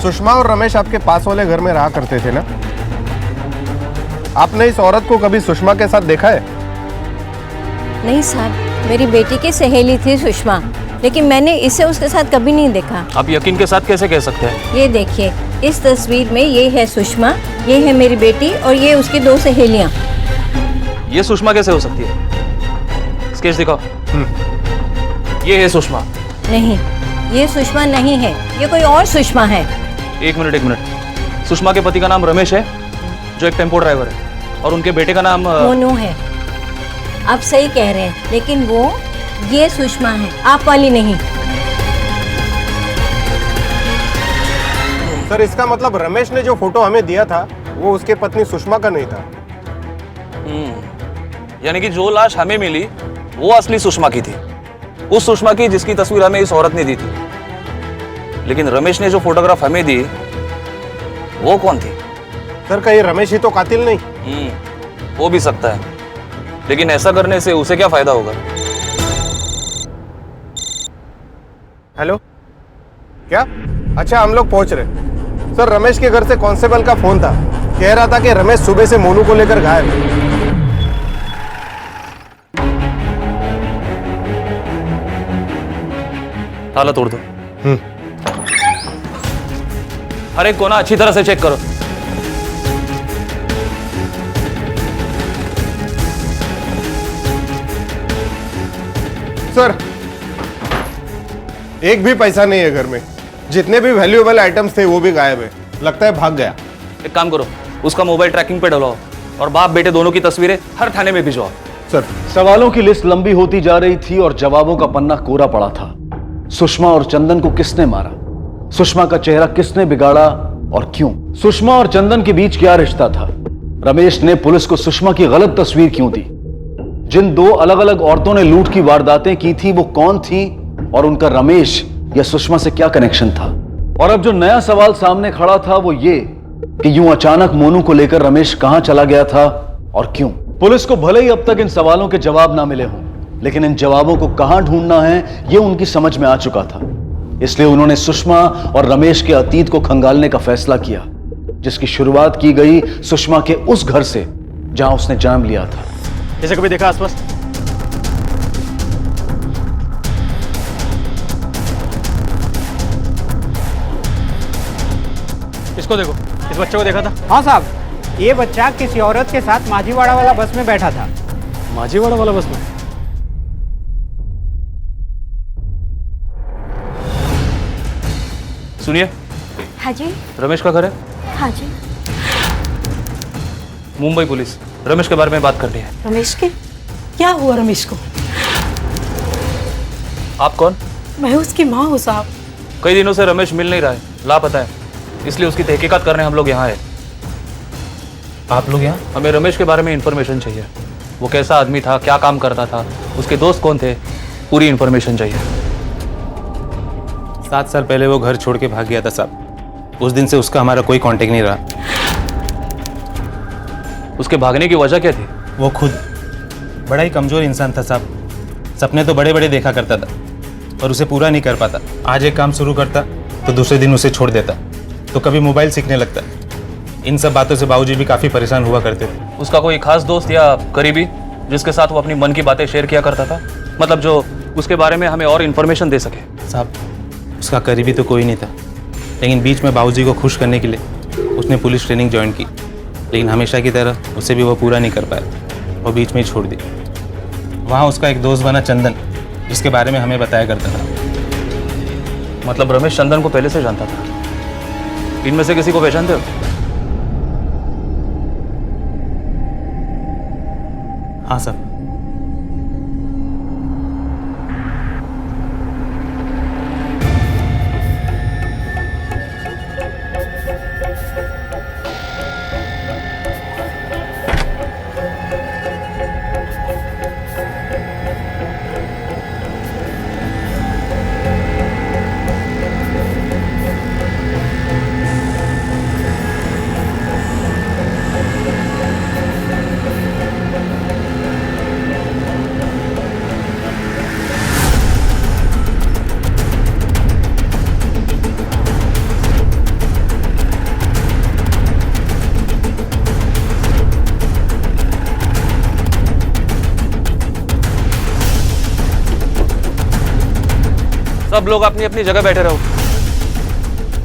सुषमा और रमेश आपके पास वाले घर में रहा करते थे ना? आपने इस औरत को कभी सुषमा के साथ देखा है? नहीं साहब, मेरी बेटी की सहेली थी सुषमा, लेकिन मैंने इसे उसके साथ कभी नहीं देखा। आप यकीन के साथ कैसे कह सकते हैं? ये देखिए, इस तस्वीर में ये है सुषमा, ये है मेरी बेटी और ये उसकी 2 सहेलियां। ये सुषमा कैसे हो सकती है? स्केच दिखाओ। ये है सुषमा। नहीं, ये सुषमा नहीं है, ये कोई और सुषमा है। एक मिनट। सुषमा के पति का नाम रमेश है, जो एक टेम्पो ड्राइवर है, और उनके बेटे का नाम मोनू है। आप सही कह रहे हैं, लेकिन वो ये सुषमा है, आप वाली नहीं। सर, इसका मतलब रमेश ने जो फोटो हमें दिया था वो उसके पत्नी सुषमा का नहीं था। यानी कि जो लाश हमें मिली वो असली सुषमा की थी, उस सुषमा की जिसकी तस्वीर हमें इस औरत ने दी थी। लेकिन रमेश ने जो फोटोग्राफ हमें दी वो कौन थी? सर, कहीं रमेश ही तो कातिल नहीं? हो भी सकता है, लेकिन ऐसा करने से उसे क्या फायदा होगा? हेलो, क्या? अच्छा, हम लोग पहुंच रहे। सर, रमेश के घर से कांस्टेबल का फोन था, कह रहा था कि रमेश सुबह से मोनू को लेकर गायब है। ताला तोड़ दो। हर एक कोना अच्छी तरह से चेक करो। सर, एक भी पैसा नहीं है घर में, जितने भी वैल्यूएबल आइटम्स थे वो भी गायब है, लगता है भाग गया। एक काम करो, उसका मोबाइल ट्रैकिंग पे डलवाओ और बाप बेटे दोनों की तस्वीरें हर थाने में भिजवाओ। सर, सवालों की लिस्ट लंबी होती जा रही थी और जवाबों का पन्ना कोरा पड़ा था। सुषमा और चंदन को किसने मारा? सुषमा का चेहरा किसने बिगाड़ा और क्यों? सुषमा और चंदन के बीच क्या रिश्ता था? रमेश ने पुलिस को सुषमा की गलत तस्वीर क्यों दी? जिन 2 अलग अलग औरतों ने लूट की वारदातें की थी वो कौन थी और उनका रमेश या सुषमा से क्या कनेक्शन था? और अब जो नया सवाल सामने खड़ा था वो ये कि यूं अचानक मोनू को लेकर रमेश कहां चला गया था और क्यों? पुलिस को भले ही अब तक इन सवालों के जवाब ना मिले हों, लेकिन इन जवाबों को कहां ढूंढना है ये उनकी समझ में आ चुका था। इसलिए उन्होंने सुषमा और रमेश के अतीत को खंगालने का फैसला किया, जिसकी शुरुआत की गई सुषमा के उस घर से जहां उसने जन्म लिया था। इसे कभी देखा आसपास? इसको देखो, इस बच्चे को देखा था? हाँ साहब, ये बच्चा किसी औरत के साथ माझीवाड़ा वाला बस में बैठा था। माझीवाड़ा वाला बस में? सुनिए। हाँ जी। रमेश का घर है? हाँ जी। मुंबई पुलिस, रमेश के बारे में बात करनी है। रमेश के क्या हुआ? रमेश को? आप कौन? मैं उसकी माँ हूँ साहब। कई दिनों से रमेश मिल नहीं रहा है, लापता है, इसलिए उसकी तहकीकात करने हम लोग यहाँ आए। आप लोग यहाँ? हमें रमेश के बारे में इंफॉर्मेशन चाहिए। वो कैसा आदमी था, क्या काम करता था, उसके दोस्त कौन थे, पूरी इंफॉर्मेशन चाहिए। 7 साल पहले वो घर छोड़ के भाग गया था साहब। उस दिन से उसका हमारा कोई कांटेक्ट नहीं रहा। उसके भागने की वजह क्या थी? वो खुद बड़ा ही कमज़ोर इंसान था साहब। सपने तो बड़े बड़े देखा करता था और उसे पूरा नहीं कर पाता। आज एक काम शुरू करता तो दूसरे दिन उसे छोड़ देता, तो कभी मोबाइल सीखने लगता। इन सब बातों से बाबूजी भी काफ़ी परेशान हुआ करते थे। उसका कोई खास दोस्त या करीबी जिसके साथ वो अपनी मन की बातें शेयर किया करता था, मतलब जो उसके बारे में हमें और इन्फॉर्मेशन दे सके? साहब, उसका करीबी तो कोई नहीं था, लेकिन बीच में बाबूजी को खुश करने के लिए उसने पुलिस ट्रेनिंग ज्वाइन की, लेकिन हमेशा की तरह उसे भी वो पूरा नहीं कर पाया और बीच में ही छोड़ दी। वहाँ उसका एक दोस्त बना चंदन, जिसके बारे में हमें बताया करता था। मतलब रमेश चंदन को पहले से जानता था? इनमें से किसी को पहचानते हो? हाँ सर। सब लोग अपनी अपनी जगह बैठे रहो।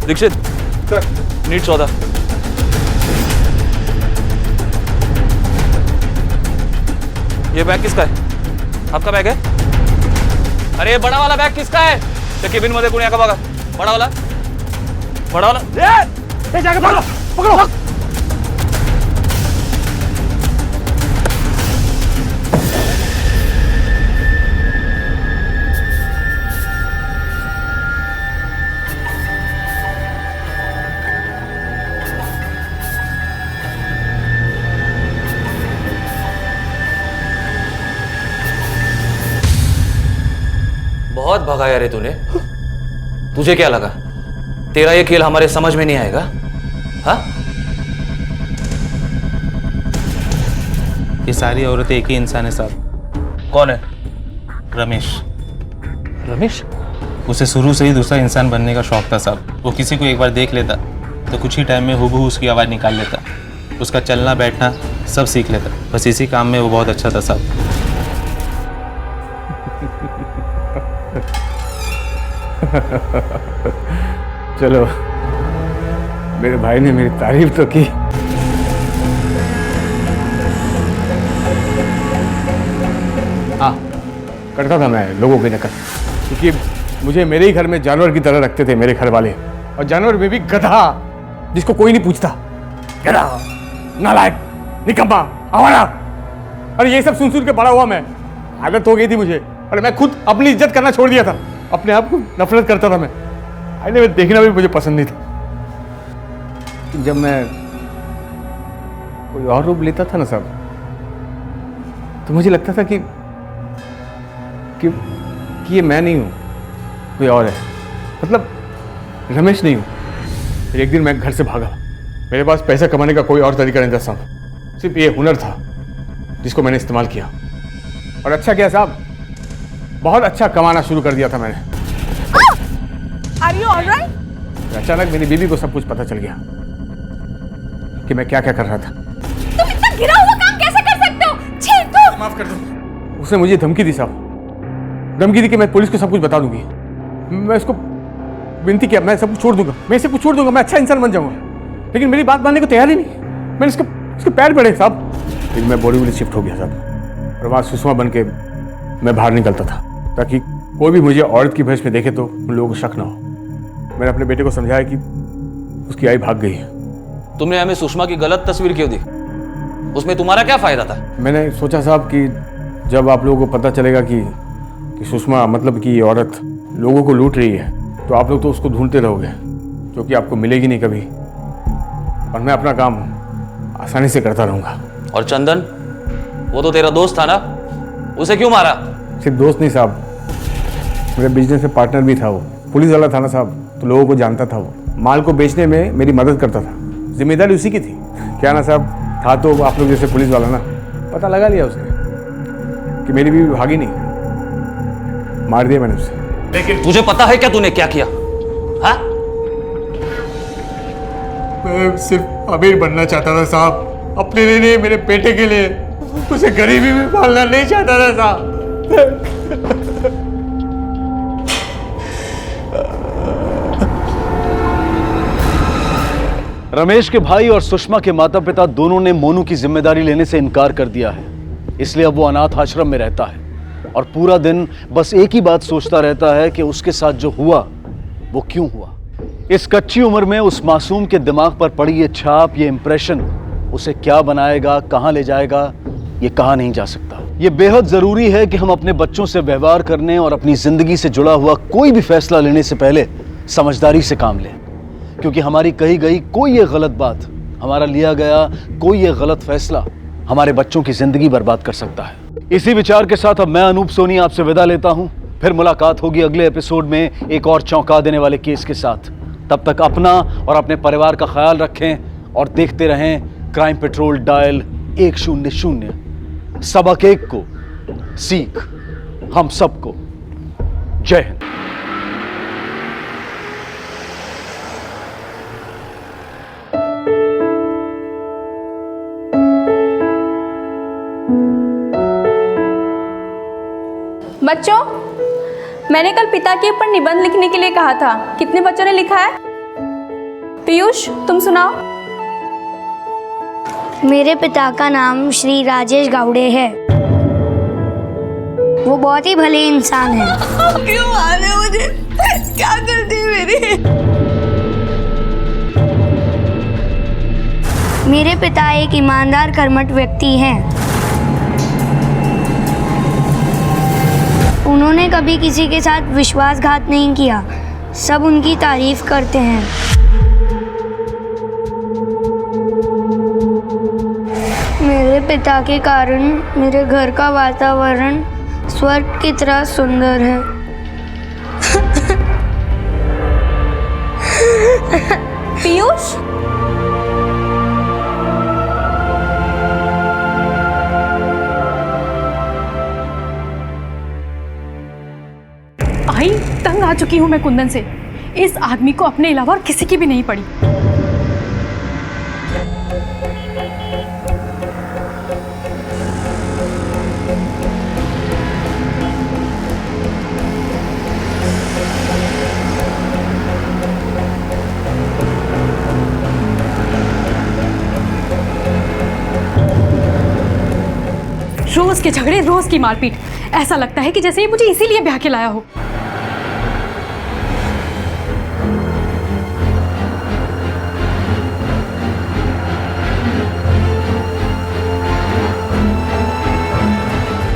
दीक्षित नीट 14। ये बैग किसका है? आपका बैग है? अरे ये बड़ा वाला बैग किसका है? ते केबिन मध्ये कोणी आहे का बघा? बड़ा वाला ये जाके पकड़ो पकड़ो। बहुत भगाया रे तूने। तुझे क्या लगा तेरा ये खेल हमारे समझ में नहीं आएगा? हाँ? ये सारी औरतें एक ही इंसान है साहब। कौन है? रमेश। रमेश? उसे शुरू से ही दूसरा इंसान बनने का शौक था साहब। वो किसी को एक बार देख लेता तो कुछ ही टाइम में हूबहू उसकी आवाज़ निकाल लेता। उसका चलना बैठना सब सीख लेता। बस इसी काम में वो बहुत अच्छा था साहब। चलो, मेरे भाई ने मेरी तारीफ तो की। हाँ, करता था मैं लोगों की नकल, क्योंकि मुझे मेरे ही घर में जानवर की तरह रखते थे मेरे घर वाले। और जानवर में भी गधा, जिसको कोई नहीं पूछता। गधा, नालायक, निकम्मा, आवारा। अरे ये सब सुन सुन के बड़ा हुआ मैं। आदत हो गई थी मुझे, और मैं खुद अपनी इज्जत करना छोड़ दिया था। अपने आप को नफरत करता था मैं। आईने में देखना भी मुझे पसंद नहीं था। जब मैं कोई और रूप लेता था ना साहब, तो मुझे लगता था कि ये मैं नहीं हूँ, कोई और है। मतलब रमेश नहीं हूँ। फिर एक दिन मैं घर से भागा। मेरे पास पैसा कमाने का कोई और तरीका नहीं था साहब, सिर्फ ये हुनर था जिसको मैंने इस्तेमाल किया। और अच्छा किया साहब, बहुत अच्छा कमाना शुरू कर दिया था मैंने। Are you all right? अचानक मेरी बीवी को सब कुछ पता चल गया कि मैं क्या क्या कर रहा था। तुम इतना गिरा हुआ काम कैसे कर सकते हो? छी, तू! माफ कर दो। उसने मुझे धमकी दी साहब, धमकी दी कि मैं पुलिस को सब कुछ बता दूंगी। मैं उसको विनती किया, मैं सब कुछ छोड़ दूंगा, मैं सब कुछ छोड़ दूंगा, मैं अच्छा इंसान बन जाऊंगा। लेकिन मेरी बात मानने को तैयार ही नहीं। मैंने उसके पैर पड़े साहब। फिर मैं बॉलीवुड शिफ्ट हो गया साहब, और वहाँ सुषमा बन के मैं बाहर निकलता था, ताकि कोई भी मुझे औरत की भेष में देखे तो उन लोगों को शक ना हो। मैंने अपने बेटे को समझाया कि उसकी आई भाग गई है। तुमने हमें सुषमा की गलत तस्वीर क्यों दी? उसमें तुम्हारा क्या फायदा था? मैंने सोचा साहब कि जब आप लोगों को पता चलेगा कि सुषमा मतलब कि ये औरत लोगों को लूट रही है, तो आप लोग तो उसको ढूंढते रहोगे, जो कि आपको मिलेगी नहीं कभी, और मैं अपना काम आसानी से करता रहूँगा। और चंदन, वो तो तेरा दोस्त था ना, उसे क्यों मारा? सिर्फ दोस्त नहीं साहब, मेरे बिजनेस में पार्टनर भी था। वो पुलिस वाला था ना साहब, तो लोगों को जानता था। वो माल को बेचने में मेरी मदद करता था, जिम्मेदारी उसी की थी। क्या ना साहब, था तो आप लोग जैसे पुलिस वाला ना। पता लगा लिया उसने कि मेरी बीवी भागी नहीं, मार दिया मैंने उसे। लेकिन तुझे पता है क्या तूने क्या किया? हाँ? मैं सिर्फ अमीर बनना चाहता था साहब, अपने लिए नहीं, मेरे बेटे के लिए। उसे गरीबी में पालना नहीं चाहता था साहब। रमेश के भाई और सुषमा के माता पिता दोनों ने मोनू की जिम्मेदारी लेने से इनकार कर दिया है। इसलिए अब वो अनाथ आश्रम में रहता है और पूरा दिन बस एक ही बात सोचता रहता है कि उसके साथ जो हुआ वो क्यों हुआ। इस कच्ची उम्र में उस मासूम के दिमाग पर पड़ी ये छाप, ये इंप्रेशन उसे क्या बनाएगा, कहां ले जाएगा, ये कहा नहीं जा सकता। ये बेहद जरूरी है कि हम अपने बच्चों से व्यवहार करने और अपनी जिंदगी से जुड़ा हुआ कोई भी फैसला लेने से पहले समझदारी से काम लें, क्योंकि हमारी कही गई कोई ये गलत बात, हमारा लिया गया कोई ये गलत फैसला हमारे बच्चों की जिंदगी बर्बाद कर सकता है। इसी विचार के साथ अब मैं अनूप सोनी आपसे विदा लेता हूं। फिर मुलाकात होगी अगले एपिसोड में एक और चौंका देने वाले केस के साथ। तब तक अपना और अपने परिवार का ख्याल रखें और देखते रहें क्राइम पेट्रोल डायल 100। सबक एक को सीख हम सबको। जय हिंद। मैंने कल पिता के ऊपर निबंध लिखने के लिए कहा था। कितने बच्चों ने लिखा है? पीयूष, तुम सुनाओ। मेरे पिता का नाम श्री राजेश गावड़े है। वो बहुत ही भले इंसान हैं। क्यों मारे मुझे? क्या गलती मेरी? मेरे पिता एक ईमानदार कर्मठ व्यक्ति हैं। उन्होंने कभी किसी के साथ विश्वासघात नहीं किया। सब उनकी तारीफ करते हैं। मेरे पिता के कारण मेरे घर का वातावरण स्वर्ग की तरह सुंदर है। पीयूष, आई तंग आ चुकी हूँ मैं कुंदन से। इस आदमी को अपने अलावा और किसी की भी नहीं पड़ी। रोज के झगड़े, रोज की मारपीट। ऐसा लगता है कि जैसे ये मुझे इसीलिए ब्याह के लाया हो।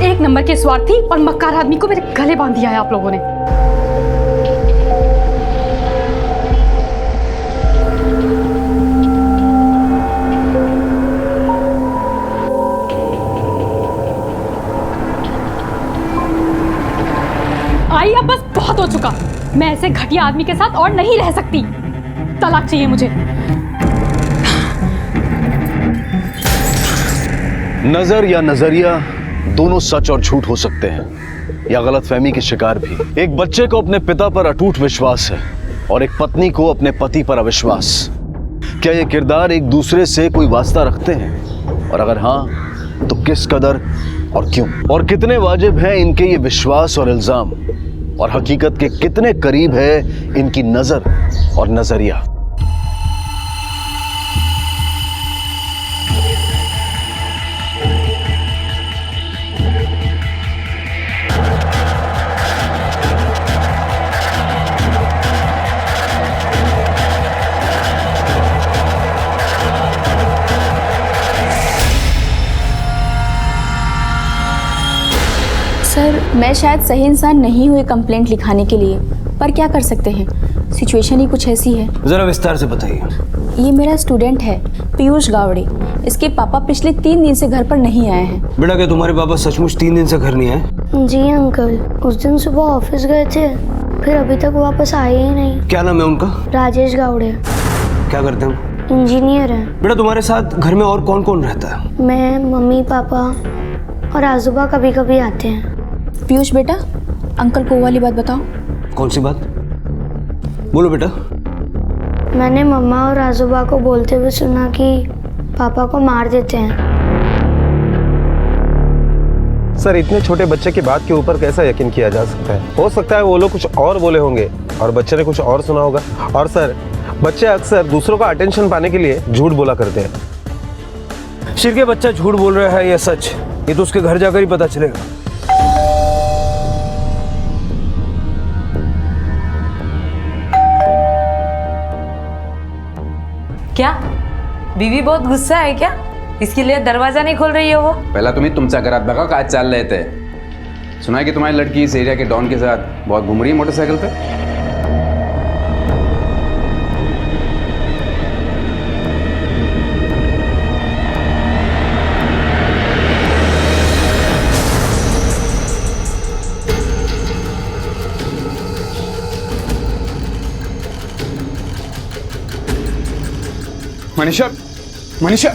एक नंबर के स्वार्थी और मक्कार आदमी को मेरे गले बांध दिया है आप लोगों ने। आई अब बस बहुत हो चुका। मैं ऐसे घटिया आदमी के साथ और नहीं रह सकती। तलाक चाहिए मुझे। नजर या नजरिया दोनों सच और झूठ हो सकते हैं, या गलतफहमी के शिकार भी। एक बच्चे को अपने पिता पर अटूट विश्वास है और एक पत्नी को अपने पति पर अविश्वास। क्या ये किरदार एक दूसरे से कोई वास्ता रखते हैं, और अगर हाँ तो किस कदर और क्यों? और कितने वाजिब हैं इनके ये विश्वास और इल्जाम, और हकीकत के कितने करीब है इनकी नजर और नजरिया? सर, मैं शायद सही इंसान नहीं हुई कंप्लेंट लिखाने के लिए, पर क्या कर सकते हैं, सिचुएशन ही कुछ ऐसी है। जरा विस्तार से बताइए। ये मेरा स्टूडेंट है पीयूष गावड़े। इसके पापा पिछले 3 दिन से घर पर नहीं आए हैं। बेटा, क्या तुम्हारे पापा सचमुच 3 दिन से घर नहीं आए? जी अंकल, उस दिन सुबह ऑफिस गए थे, फिर अभी तक वापस आए ही नहीं। क्या नाम है उनका? राजेश गावड़े। क्या करते हैं? इंजीनियर हैं। बेटा, तुम्हारे साथ घर में और कौन कौन रहता है? मैं, मम्मी, पापा और आजूबा कभी कभी आते हैं। पीयूष बेटा, अंकल को वो वाली बात बताओ। कौन सी बात? बोलो बेटा। मैंने मम्मा और आजूबा को बोलते हुए सुना कि पापा को मार देते हैं। सर, इतने छोटे बच्चे की बात के ऊपर कैसा यकीन किया जा सकता है? हो सकता है वो लोग कुछ और बोले होंगे और बच्चे ने कुछ और सुना होगा। और सर, बच्चे अक्सर दूसरों का अटेंशन पाने के लिए झूठ बोला करते हैं। शिर के बच्चा झूठ बोल रहा है या सच, ये तो उसके घर जाकर ही पता चलेगा। क्या बीवी बहुत गुस्सा है क्या? इसके लिए दरवाजा नहीं खोल रही है वो? पहला तुम्ही तुमचा घरात बघा काय चाललंय ते। सुना है कि तुम्हारी लड़की इस एरिया के डॉन के साथ बहुत घूम रही है मोटरसाइकिल पे। मनीषा, मनीषा,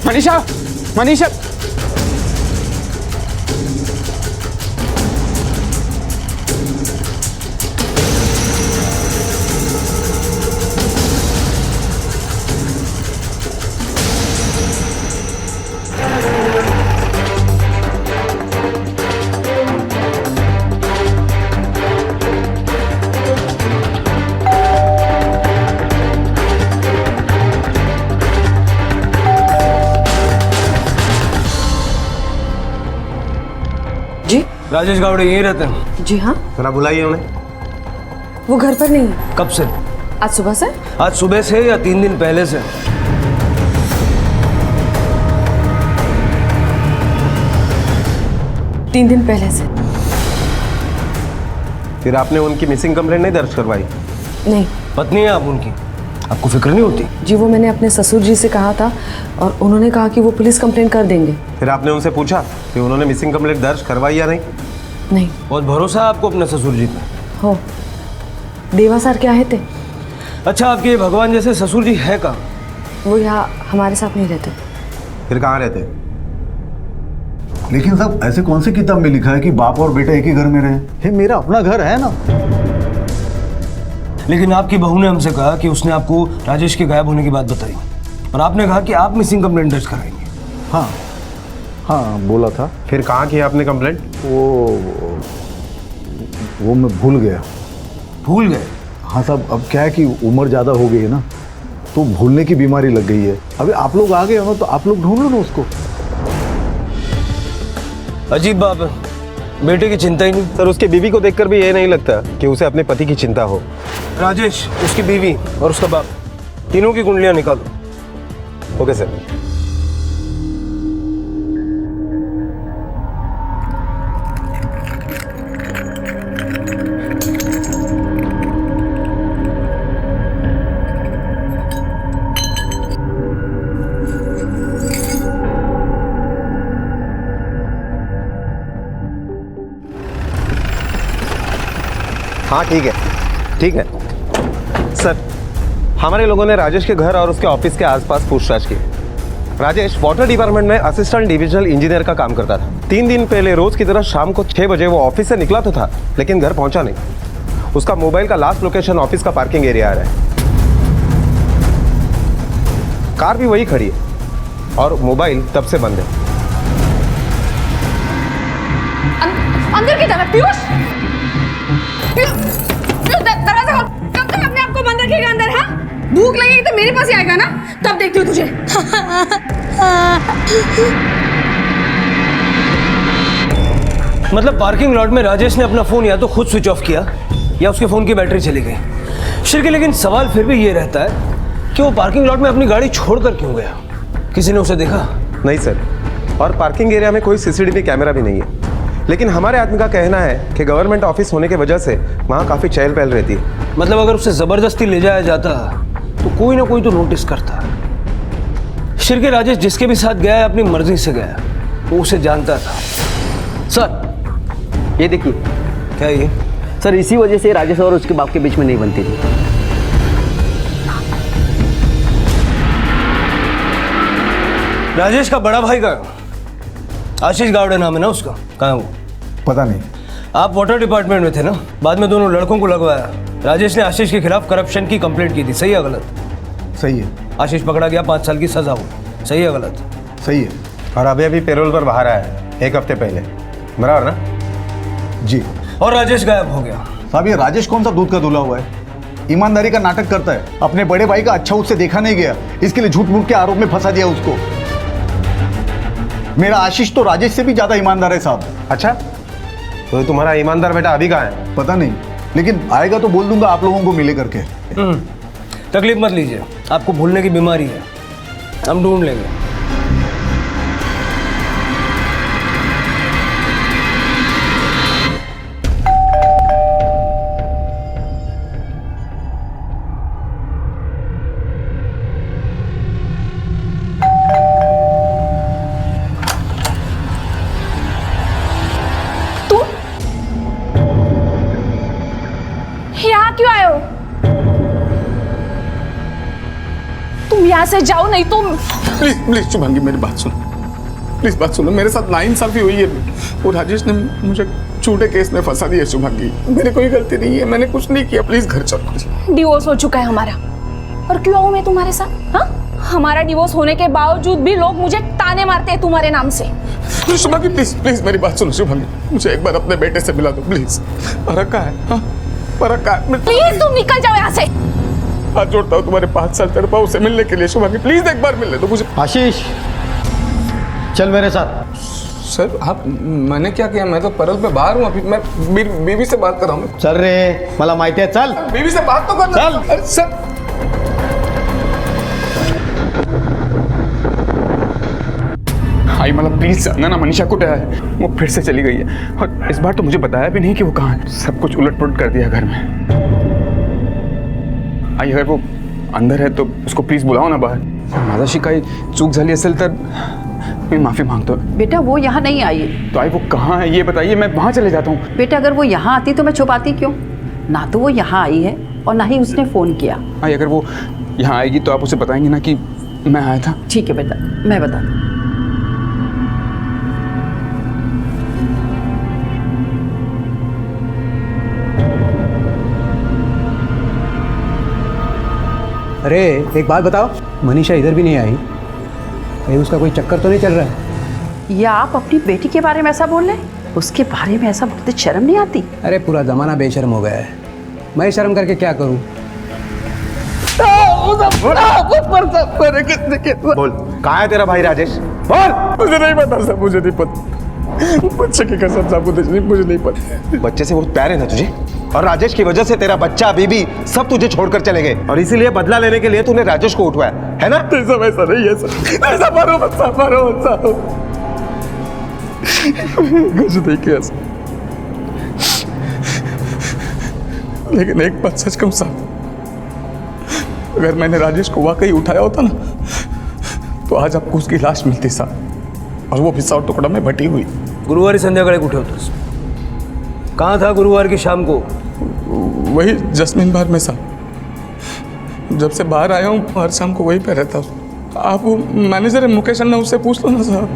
मनीषा, मनीषा, राजेश गावड़े यहीं रहते हैं? जी हाँ। जरा बुलाइए उन्हें। वो घर पर नहीं है। कब से? आज सुबह से। आज सुबह से या 3 दिन पहले से? तीन दिन पहले से। फिर आपने उनकी मिसिंग कंप्लेंट नहीं दर्ज करवाई? नहीं। पत्नी है आप उनकी, आपको फिक्र नहीं होती? जी वो मैंने अपने ससुर जी से कहा था और उन्होंने कहा कि वो पुलिस कंप्लेंट कर देंगे। फिर आपने उनसे पूछा कि उन्होंने मिसिंग कंप्लेंट दर्ज करवाई या नहीं? नहीं। बहुत भरोसा है आपको अपने ससुर जी पे? हो। देवा सर क्या है थे? अच्छा, आपके ये भगवान जैसे ससुर जी है कहाँ? वो यहाँ हमारे साथ नहीं रहते। फिर कहाँ रहते? लेकिन साहब ऐसे कौन सी किताब में लिखा है कि बाप और बेटा एक ही घर में रहे? ये मेरा अपना घर है ना। लेकिन आपकी बहू ने हमसे कहा कि उसने आपको राजेश के गायब होने की बात बताई और आपने कहा कि आप मिसिंग कंप्लेंट दर्ज कराएंगे। हाँ हाँ बोला था। फिर कहाँ की आपने कंप्लेंट? वो मैं भूल गया। भूल गए? हाँ साहब, अब क्या है कि उम्र ज़्यादा हो गई है ना, तो भूलने की बीमारी लग गई है। अभी आप लोग आ गए हो तो आप लोग ढूंढ लो ना उसको। अजीब बात है, बेटे की चिंता ही नहीं। सर उसकी बीवी को देखकर भी ये नहीं लगता कि उसे अपने पति की चिंता हो। राजेश, उसकी बीवी और उसका बाप, तीनों की कुंडलियां निकालो। Okay sir. हाँ ठीक है सर। हमारे लोगों ने राजेश के घर और उसके ऑफिस के आसपास पूछताछ की। राजेश वाटर डिपार्टमेंट में असिस्टेंट डिविजनल इंजीनियर का काम करता था। 3 दिन पहले रोज की तरह शाम को 6 बजे वो ऑफिस से निकला तो था, लेकिन घर पहुंचा नहीं। उसका मोबाइल का लास्ट लोकेशन ऑफिस का पार्किंग एरिया आ रहा है। कार भी वही खड़ी है और मोबाइल तब से बंद है। अंदर की तरफ पीयूष, दरवाजा खोल। कब तक अपने आप को बंद रखेगा अंदर? हाँ, भूख लगेगी तो मेरे पास ही आएगा ना, तब देखती हूँ तुझे। मतलब पार्किंग लॉट में राजेश ने अपना फोन या तो खुद स्विच ऑफ किया या उसके फोन की बैटरी चली गई। शिरके, लेकिन सवाल फिर भी ये रहता है कि वो पार्किंग लॉट में अपनी गाड़ी छोड़कर क्यों गया? किसी ने उसे देखा? नहीं सर, और पार्किंग एरिया में कोई सीसीटीवी कैमरा भी नहीं है। लेकिन हमारे आदमी का कहना है कि गवर्नमेंट ऑफिस होने की वजह से वहाँ काफ़ी चहल पहल रहती है। मतलब अगर उसे ज़बरदस्ती ले जाया जाता तो कोई ना कोई तो नोटिस करता। शिरके, राजेश जिसके भी साथ गया है अपनी मर्जी से गया, वो उसे जानता था। सर ये देखिए। क्या ये? सर इसी वजह से राजेश और उसके बाप के बीच में नहीं बनती थी। राजेश का बड़ा भाई का आशीष गावड़े नाम है ना उसका, कहाँ है वो? पता नहीं। आप वाटर डिपार्टमेंट में थे ना, बाद में दोनों लड़कों को लगवाया। राजेश ने आशीष के खिलाफ करप्शन की कंप्लेंट की थी, सही है गलत? सही है। आशीष पकड़ा गया, 5 साल की सजा हुई, सही है गलत? सही है। और अभी पेरोल पर बाहर आया है 1 हफ्ते पहले, बराबर ना? जी। और राजेश गायब हो गया। साहब ये राजेश कौन सा दूध का धुला हुआ है? ईमानदारी का नाटक करता है। अपने बड़े भाई का अच्छा उससे देखा नहीं गया, इसके लिए झूठ मूठ के आरोप में फंसा दिया उसको। मेरा आशीष तो राजेश से भी ज्यादा ईमानदार है साहब। अच्छा, तो तुम्हारा ईमानदार बेटा अभी कहाँ है? पता नहीं, लेकिन आएगा तो बोल दूंगा आप लोगों को मिले करके। तकलीफ मत लीजिए, आपको भूलने की बीमारी है, हम ढूंढ लेंगे। क्यों आए हो? तुम यहाँ से जाओ, नहीं तो प्लीज शुभांगी मेरी बात सुनो, प्लीज बात सुनो। मेरे साथ नाइंसाफी हुई है वो राजेश ने मुझे झूठे केस में फंसा दिया। शुभांगी मेरी कोई गलती नहीं है, मैंने कुछ नहीं किया, प्लीज घर चलो। डिवोर्स हो चुका है हमारा, और क्यों आऊं मैं तुम्हारे साथ? हाँ, हमारा डिवोर्स होने के बावजूद भी लोग मुझे ताने मारते हैं तुम्हारे नाम से। शुभांगी प्लीज प्लीज मेरी बात सुनो। शुभांगी मुझे एक बार अपने बेटे से मिला दो प्लीज। फर्क है? हाँ प्लीज तुम निकल जाओ यहाँ से। हाथ जोड़ता हूँ तुम्हारे 5 साल तड़पा उसे मिलने के लिए। शुभांगी प्लीज एक बार मिलने दो मुझे। आशीष चल मेरे साथ। सर आप मैंने क्या किया? मैं तो परल पे बाहर हूँ अभी। मैं बीवी से बात कर रहा हूँ। चल रे, मला माहिती आहे, चल बीवी से बात तो कर। चल। अरे सर आई मला प्लीज ना ना मनीषा कुठे है? वो फिर से चली गई है और इस बार तो मुझे बताया भी नहीं कि वो कहाँ है। सब कुछ उलट-पुलट कर दिया घर में। आई अगर वो अंदर है तो उसको प्लीज बुलाओ ना बाहर। माझ्याशी काही चूक झाली असेल तर मैं माफी मांगता हूँ। बेटा वो यहाँ नहीं आई। तो आई वो कहाँ है ये बताइए, मैं वहाँ चले जाता हूँ। बेटा अगर वो यहाँ आती तो मैं छुपाती क्यों? ना तो वो यहाँ आई है और ना ही उसने फोन किया। आई अगर वो यहाँ आएगी तो आप उसे बताएंगे ना कि मैं आया था? ठीक है बेटा, मैं बताती हूँ। अरे एक बात बताओ, मनीषा इधर भी नहीं आई, कहीं उसका कोई चक्कर तो नहीं चल रहा है? या आप अपनी बेटी के बारे में ऐसा बोल रहे हैं? उसके बारे में ऐसा बोलते शर्म नहीं आती? अरे पूरा जमाना बेशर्म हो गया है, मैं शर्म करके क्या करूं? बोल, कहाँ है तेरा भाई राजेश? बोल। मुझे नहीं पता सर, मुझे नहीं पता। बच्चे की कसम साहब मुझे नहीं पता। बच्चे से बहुत प्यार है ना तुझे? और राजेश की वजह से तेरा बच्चा बीबी सब तुझे छोड़कर चले गए और इसीलिए बदला लेने के लिए तूने राजेश को उठवाया है ना? सब ऐसा नहीं है सर, ऐसा मारो मत। कुछ नहीं किया सर, लेकिन एक बात सच कहूं साहब, अगर मैंने राजेश को वाकई उठाया होता ना तो आज आपको उसकी लाश मिलती साहब, और वो भी 100 टुकड़ा में बटी हुई। गुरुवारी संध्याकाळी कुठे होतोस? कहाँ था गुरुवार की शाम को? वही जस्मिन बार में साहब, जब से बाहर आया हूँ हर शाम को वहीं पे रहता हूँ। आप वो मैनेजर है मुकेश अन्ना, उससे पूछ लो ना साहब।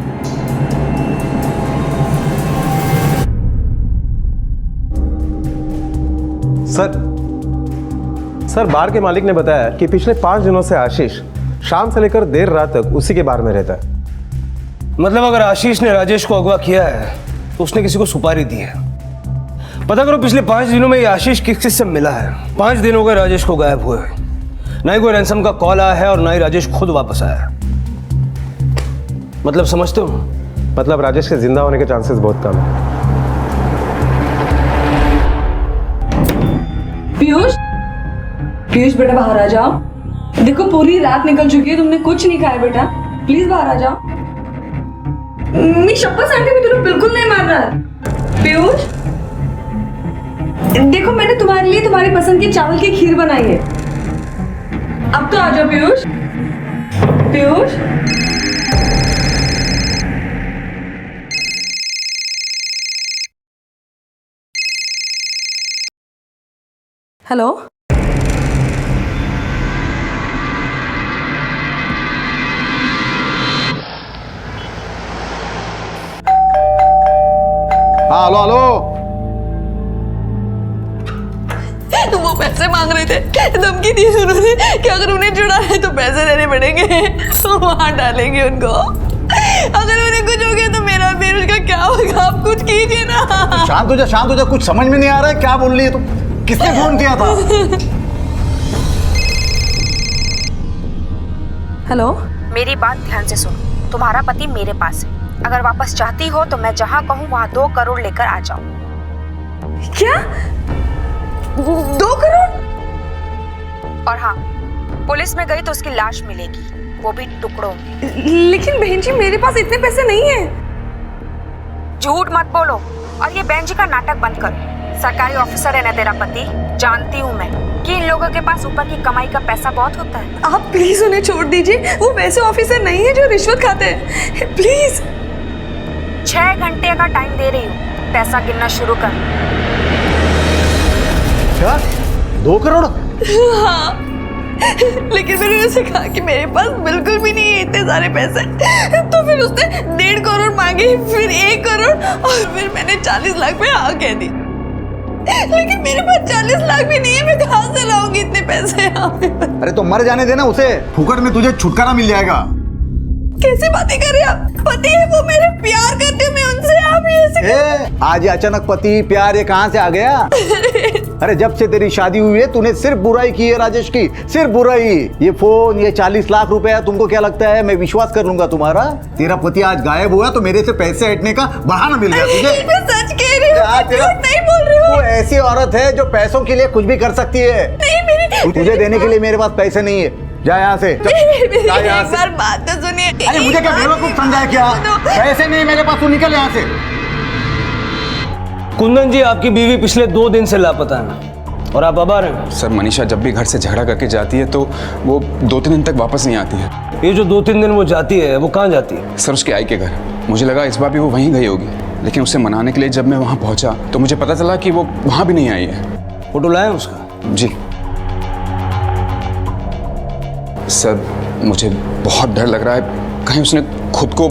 सर बार के मालिक ने बताया कि पिछले 5 दिनों से आशीष शाम से लेकर देर रात तक उसी के बार में रहता है। मतलब अगर आशीष ने राजेश को अगवा किया है तो उसने किसी को सुपारी दी है। पता करो पिछले 5 दिनों में ये आशीष किस किस से मिला है। 5 दिन हो गए राजेश को गायब हुए, ना ही कोई रैंसम का कॉल आया है और ना ही राजेश खुद वापस आया है। मतलब समझते हो? मतलब राजेश के जिंदा होने के चांसेस बहुत कम है। पीयूष बेटा बाहर आ जाओ। देखो पूरी रात निकल चुकी है, तुमने कुछ नहीं खाया बेटा, प्लीज बाहर आ जाओ। मैं शपथ सांटे भी तुम्हें बिल्कुल नहीं मार रहा है। पीयूष देखो मैंने तुम्हारे लिए तुम्हारी पसंद की चावल की खीर बनाई है, अब तो आ जाओ पीयूष। पीयूष हेलो हाँ हेलो हेलो। वो पैसे मांग रहे थे, धमकी दी उन्होंने कि अगर उन्हें जुड़ा है तो पैसे देने पड़ेंगे, तो वहां डालेंगे उनको। अगर उन्हें कुछ हो गया तो मेरा पीयूष का क्या होगा? आप कुछ कीजिए ना। शांत हो जा, कुछ समझ में नहीं आ रहा है क्या बोल रही है तुम? किसने फोन किया था? हेलो मेरी बात ध्यान से सुनो, तुम्हारा पति मेरे पास है, अगर वापस चाहती हो तो मैं जहाँ कहूँ वहाँ 2 करोड़ लेकर आ जाओ। क्या 2 करोड़? और हाँ, पुलिस में गई तो उसकी लाश मिलेगी, वो भी टुकड़ों में। लेकिन बहन जी मेरे पास इतने पैसे नहीं है। झूठ मत बोलो और ये बहन जी का नाटक बंद करो। सरकारी ऑफिसर है ना तेरा पति, जानती हूँ मैं कि इन लोगों के पास ऊपर की कमाई का पैसा बहुत होता है। आप प्लीज उन्हें छोड़ दीजिए, वो वैसे ऑफिसर नहीं है जो रिश्वत खाते हैं, प्लीज। 6 घंटे का टाइम दे रही हूँ, पैसा गिनना शुरू कर। क्या 2 करोड़? हाँ, लेकिन मैंने उसे कहा कि मेरे पास बिल्कुल भी नहीं है इतने सारे पैसे, तो फिर उसने 1.5 करोड़ मांगे, फिर 1 करोड़ और फिर मैंने 40 लाख में हाँ कह दी। लेकिन मेरे पास 40 लाख भी नहीं है, मैं कहाँ से लाऊंगी इतने पैसे? अरे तो मर जाने देना उसे, फुकट में तुझे छुटकारा मिल जाएगा। कैसे बातें कर रहे आप? पति है वो, मेरे प्यार करते मैं उनसे, आप ये आज अचानक पति प्यार ये कहाँ से आ गया? अरे जब से तेरी शादी हुई है तूने सिर्फ बुराई की है राजेश की, सिर्फ बुराई। ये फोन, ये 40 लाख रुपया, तुमको क्या लगता है मैं विश्वास कर लूंगा तुम्हारा? तेरा पति आज गायब हुआ तो मेरे से पैसे हटने का बहाना मिल गया तुझे। मैं सच कह रही हूँ, झूठ नहीं बोल रही हूँ। वो ऐसी औरत है जो पैसों के लिए कुछ भी कर सकती है। नहीं मेरी तुझे देने के लिए मेरे पास पैसे नहीं है, जा यहाँ से। जा यहाँ एक बार बात तो सुनिए। अरे मुझे क्या बेवकूफ समझा है क्या? पैसे नहीं मेरे पास, तू निकल यहाँ से। कुंदन जी, आपकी बीवी पिछले 2 दिन से लापता है और आप अब आ रहे हैं। सर मनीषा जब भी घर से झगड़ा करके जाती है तो वो 2-3 दिन तक वापस नहीं आती है। ये जो 2-3 दिन वो जाती है, वो कहाँ जाती है? सर उसके आई के घर। मुझे लगा इस बार भी वो वहीं गई होगी, लेकिन उसे मनाने के लिए जब मैं वहाँ पहुँचा तो मुझे पता चला कि वो वहाँ भी नहीं आई है। फोटो लाए उसका? जी सर, मुझे बहुत डर लग रहा है कहीं उसने खुद को।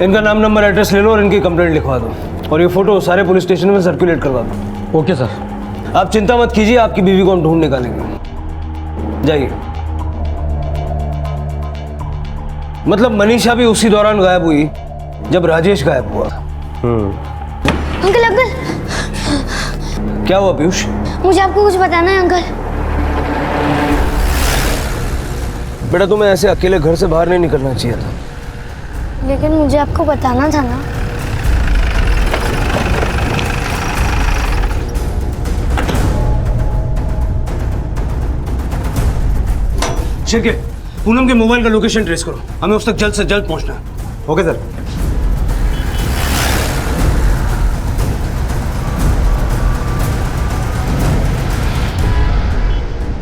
इनका नाम, नंबर, एड्रेस ले लो और इनकी कंप्लेंट लिखवा दो और ये फोटो सारे पुलिस स्टेशन में सर्कुलेट करवा दो। Okay sir. आप चिंता मत कीजिए, आपकी बीवी को हम ढूंढ निकालेंगे। जाइए। मतलब मनीषा भी उसी दौरान गायब हुई जब राजेश गायब हुआ। अंकल अंकल, क्या हुआ पीयूष? मुझे आपको कुछ बताना है अंकल। बेटा तुम्हें ऐसे अकेले घर से बाहर नहीं निकलना चाहिए था। लेकिन मुझे आपको बताना था ना। शिरके, पूनम के मोबाइल का लोकेशन ट्रेस करो, हमें उस तक जल्द से जल्द पहुंचना है। Okay sir.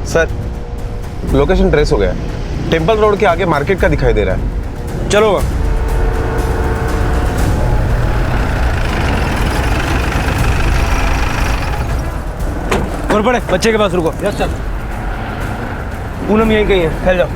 Sir location trace हो गया, टेम्पल रोड के आगे मार्केट का दिखाई दे रहा है। चलो और बड़े बच्चे के पास रुको। Yes sir. पूनम यहीं कहीं है, फैल जाओ।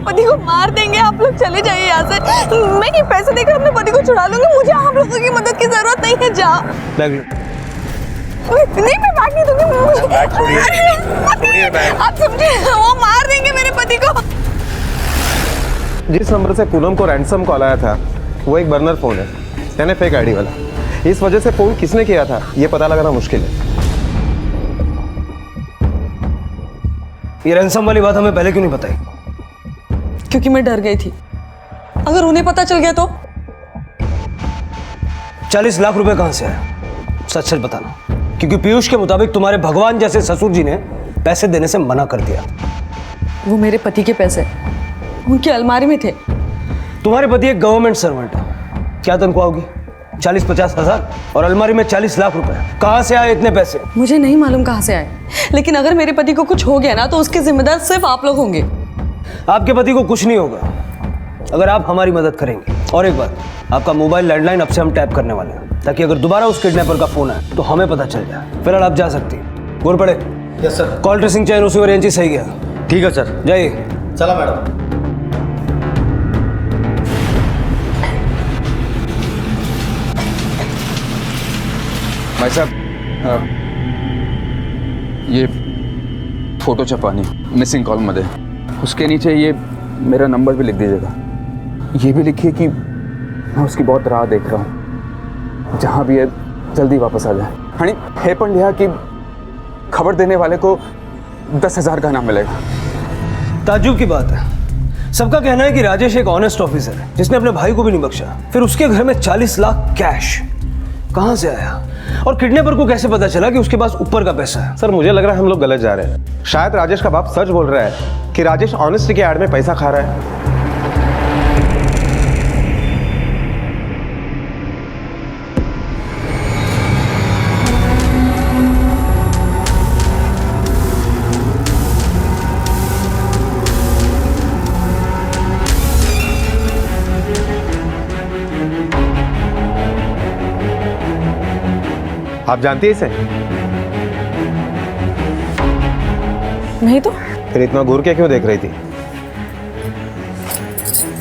पति को मार देंगे। आप लोग चले जाइए यहाँ से। मैं ये पैसे देकर अपने पति को छुड़ा लूंगी। मुझे आप लोगों की मदद की जरूरत नहीं है। जाओ। नहीं मैं बैग नहीं दूंगी। आप समझे, वो मार देंगे मेरे पति को। जिस नंबर से पूनम को रैंसम कॉल आया था वो एक बर्नर फोन है, यानी फेक आईडी वाला। इस वजह से फोन किसने किया था ये पता लगाना मुश्किल है। ये रैंसम वाली बात हमें पहले क्यों नहीं बताई? क्योंकि मैं डर गई थी, अगर उन्हें पता चल गया तो। 40 लाख रुपए कहां से आया? सच सच बताना, क्योंकि पीयूष के मुताबिक तुम्हारे भगवान जैसे ससुर जी ने पैसे देने से मना कर दिया। वो मेरे पति के पैसे उनकी अलमारी में थे। तुम्हारे पति एक गवर्नमेंट सर्वेंट है, क्या तनख्वाह होगी? 40-50 हजार, और अलमारी में 40 लाख रुपए। कहां से आए इतने पैसे? मुझे नहीं मालूम कहां से आए, लेकिन अगर मेरे पति को कुछ हो गया ना तो उसके जिम्मेदार सिर्फ आप लोग होंगे। आपके पति को कुछ नहीं होगा अगर आप हमारी मदद करेंगे। और एक बात, आपका मोबाइल लैंडलाइन अब से हम टैप करने वाले हैं, ताकि अगर दोबारा उस किडनैपर का फोन आए तो हमें पता चल जाए। फिलहाल आप जा सकती हैं। गोर पड़े। Yes sir. Call tracing chain receiver agency सही गया। ठीक है सर, जाइए। चला मैडम। भाई साहब, ये फोटो छपानी मिसिंग कॉल मध्ये, उसके नीचे ये मेरा नंबर भी लिख दीजिएगा। ये भी लिखिए कि मैं उसकी बहुत राह देख रहा हूँ, जहाँ भी है जल्दी वापस आ जाए। आणि हे पण लिहा कि खबर देने वाले को 10,000 का इनाम मिलेगा। ताज्जुब की बात है, सबका कहना है कि राजेश एक ऑनेस्ट ऑफिसर है जिसने अपने भाई को भी नहीं बख्शा, फिर उसके घर में 40 लाख कैश कहां से आया? और किडनैपर को कैसे पता चला कि उसके पास ऊपर का पैसा है? सर मुझे लग रहा है हम लोग गलत जा रहे हैं। शायद राजेश का बाप सच बोल रहा है कि राजेश ऑनेस्टी के एड में पैसा खा रहा है। आप जानती है इसे? नहीं तो फिर इतना घूर के क्यों देख रही थी?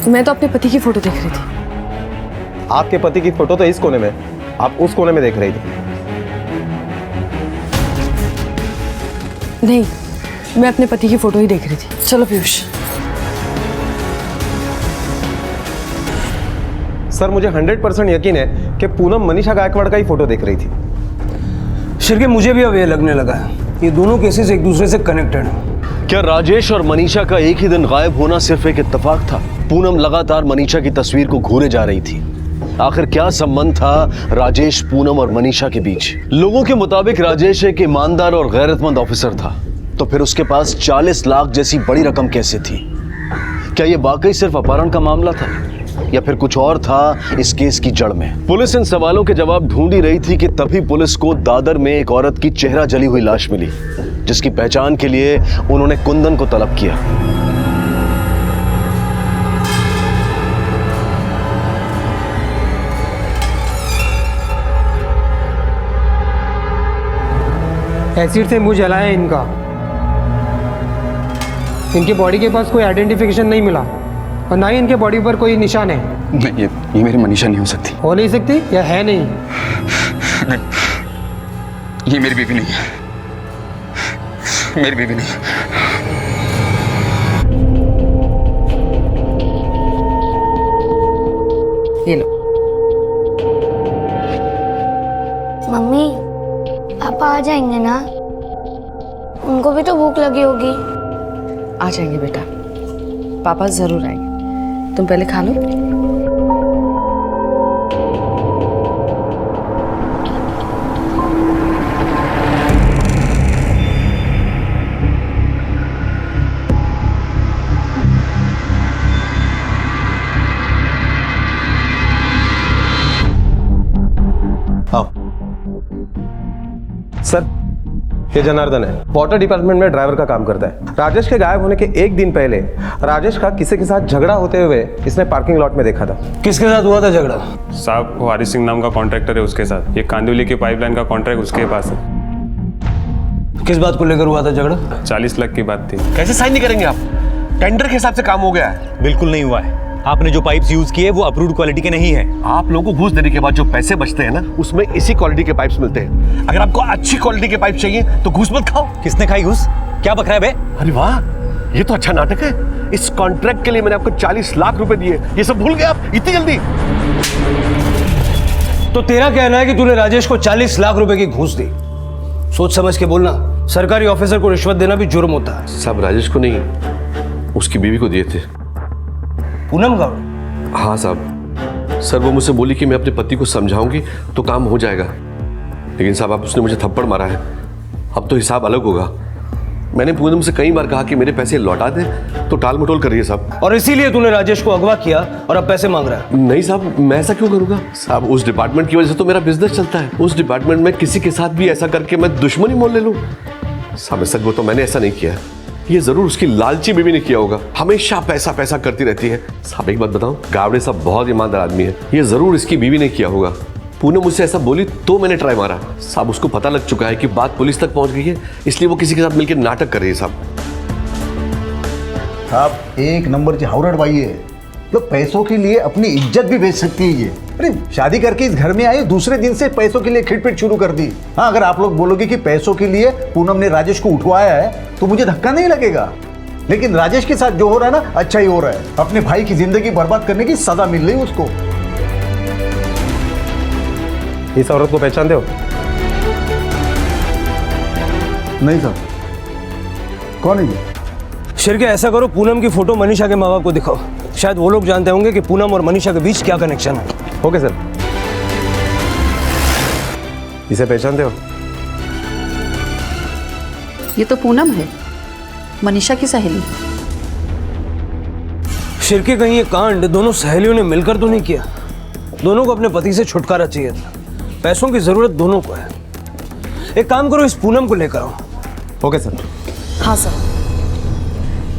मैं तो अपने पति की फोटो देख रही थी। आपके पति की फोटो तो इस कोने में, आप उस कोने में देख रही थी। नहीं, मैं अपने पति की फोटो ही देख रही थी। चलो पीयूष। सर मुझे 100% यकीन है कि पूनम मनीषा गायकवाड़ का ही फोटो देख रही थी। शिरके मुझे भी अब ये लगने लगा है, ये दोनों केसेस एक दूसरे से कनेक्टेड हैं। क्या राजेश और मनीषा का एक ही दिन गायब होना सिर्फ एक इत्तेफाक था? पूनम लगातार मनीषा की तस्वीर को घूरे जा रही थी। आखिर क्या संबंध था राजेश, पूनम और मनीषा के बीच? लोगों के मुताबिक राजेश एक ईमानदार और गैरतमंद ऑफिसर था, तो फिर उसके पास 40 लाख जैसी बड़ी रकम कैसे थी? क्या यह वाकई सिर्फ अपहरण का मामला था या फिर कुछ और था इस केस की जड़ में? पुलिस इन सवालों के जवाब ढूंढ ही रही थी कि तभी पुलिस को दादर में एक औरत की चेहरा जली हुई लाश मिली, जिसकी पहचान के लिए उन्होंने कुंदन को तलब किया। एसिड से मुंह जलाया है इनका। इनकी बॉडी के पास कोई आइडेंटिफिकेशन नहीं मिला और ना ही इनके बॉडी पर कोई निशान है। नहीं, ये मेरी मनीषा नहीं हो सकती। हो नहीं सकती या है नहीं? नहीं, ये मेरी बीवी नहीं है, मेरी बीवी नहीं। ये लो। मम्मी पापा आ जाएंगे ना? उनको भी तो भूख लगी होगी। आ जाएंगे बेटा, पापा जरूर आएंगे। तुम पहले खा लो। सर ये जनार्दन है, वाटर डिपार्टमेंट में ड्राइवर का काम करता है। राजेश के गायब होने के एक दिन पहले राजेश का किसी के साथ झगड़ा होते हुए इसने पार्किंग लॉट में देखा था। किसके साथ हुआ था झगड़ा? साहब वारिस सिंह नाम का कॉन्ट्रैक्टर है, उसके साथ। ये कांदिवली की पाइपलाइन का कॉन्ट्रैक्ट उसके पास है। किस बात को लेकर हुआ था झगड़ा? 40 लाख की बात थी। कैसे साइन नहीं करेंगे आप? टेंडर के हिसाब से काम हो गया है। बिल्कुल नहीं हुआ है। आपने जो पाइप्स यूज किए वो अप्रूव्ड क्वालिटी के नहीं है। आप लोगों को घूस देने के बाद जो पैसे बचते हैं ना, उसमें इसी क्वालिटी के पाइप्स मिलते हैं। अगर आपको अच्छी क्वालिटी के पाइप चाहिए तो घूस मत खाओ। किसने खाई घूस? क्या बक रहा है बे? अरे वाह, ये तो अच्छा नाटक है। इस कॉन्ट्रैक्ट के लिए मैंने आपको 40 लाख रुपए दिए, ये सब भूल गए आप इतनी जल्दी? तो तेरा कहना है कि तूने राजेश को 40 लाख रुपए की घूस दी? सोच समझ के बोलना, सरकारी ऑफिसर को रिश्वत देना भी जुर्म होता है। सब राजेश को नहीं, उसकी बीवी को दिए थे। पूनम गौड़? हाँ साहब, सर वो मुझसे बोली कि मैं अपने पति को समझाऊंगी तो काम हो जाएगा, लेकिन साहब आप उसने मुझे थप्पड़ मारा है। अब तो हिसाब अलग होगा। मैंने पूनम से कई बार कहा कि मेरे पैसे लौटा दे, तो टाल मटोल कर रही है साहब। और इसीलिए तूने राजेश को अगवा किया और अब पैसे मांग रहा है? नहीं साहब, मैं ऐसा क्यों करूंगा? साहब उस डिपार्टमेंट की वजह से तो मेरा बिजनेस चलता है। उस डिपार्टमेंट में किसी के साथ भी ऐसा करके मैं दुश्मनी मोल ले लूं? साहब सच वो तो मैंने ऐसा नहीं किया। ये जरूर उसकी लालची बीवी ने किया होगा। हमेशा पैसा पैसा करती रहती है। साहब एक बात बताऊं, गावड़े साहब बहुत ईमानदार आदमी है। ये जरूर इसकी बीवी ने किया होगा। पूनम मुझसे ऐसा बोली तो मैंने ट्राई मारा। साहब उसको पता लग चुका है कि बात पुलिस तक पहुंच गई है, इसलिए वो किसी के साथ मिलकर नाटक कर रही है। साहब एक नंबर की हावरड़ बाई है। तो पैसों के लिए अपनी इज्जत भी बेच सकती है ये। अरे शादी करके इस घर में आई, दूसरे दिन से पैसों के लिए खिटपिट शुरू कर दी। हाँ, अगर आप लोग बोलोगे कि पैसों के लिए पूनम ने राजेश को उठवाया है तो मुझे धक्का नहीं लगेगा, लेकिन राजेश के साथ जो हो रहा है ना, अच्छा ही हो रहा है। अपने भाई की जिंदगी बर्बाद करने की सजा मिल रही है उसको। इस औरत को पहचानते हो? नहीं साहब, कौन है ये? शिरके ऐसा करो, पूनम की फोटो मनीषा के माँ बाप को दिखाओ, शायद वो लोग जानते होंगे कि पूनम और मनीषा के बीच क्या कनेक्शन है। Okay sir. इसे पहचानते हो? ये तो पूनम है, मनीषा की सहेली। शिरके कहीं ये कांड दोनों सहेलियों ने मिलकर तो नहीं किया? दोनों को अपने पति से छुटकारा चाहिए था। पैसों की जरूरत दोनों को है। एक काम करो, इस पूनम को लेकर आओ। Okay sir. हाँ सर,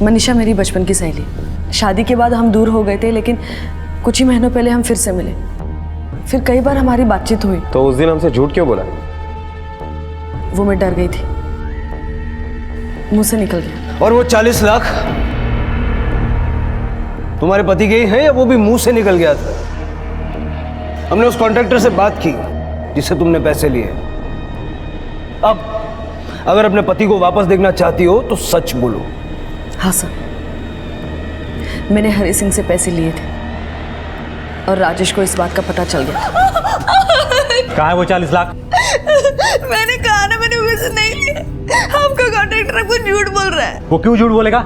मनीषा मेरी बचपन की सहेली। शादी के बाद हम दूर हो गए थे, लेकिन कुछ ही महीनों पहले हम फिर से मिले। फिर कई बार हमारी बातचीत हुई। तो उस दिन हमसे झूठ क्यों बोला? वो मैं डर गई थी, मुंह से निकल गया। और वो 40 लाख तुम्हारे पति के ही हैं या वो भी मुंह से निकल गया था? हमने उस कॉन्ट्रैक्टर से बात की जिससे तुमने पैसे लिए। अब अगर अपने पति को वापस देखना चाहती हो तो सच बोलो। हाँ सर, मैंने हरी सिंह से पैसे लिए थे और राजेश को इस बात का पता चल गया। कहाँ है वो 40 लाख? मैंने कहा ना, मैंने वैसे नहीं लिए। आपका कॉन्ट्रैक्टर आपको झूठ बोल रहा है। वो क्यों झूठ बोलेगा?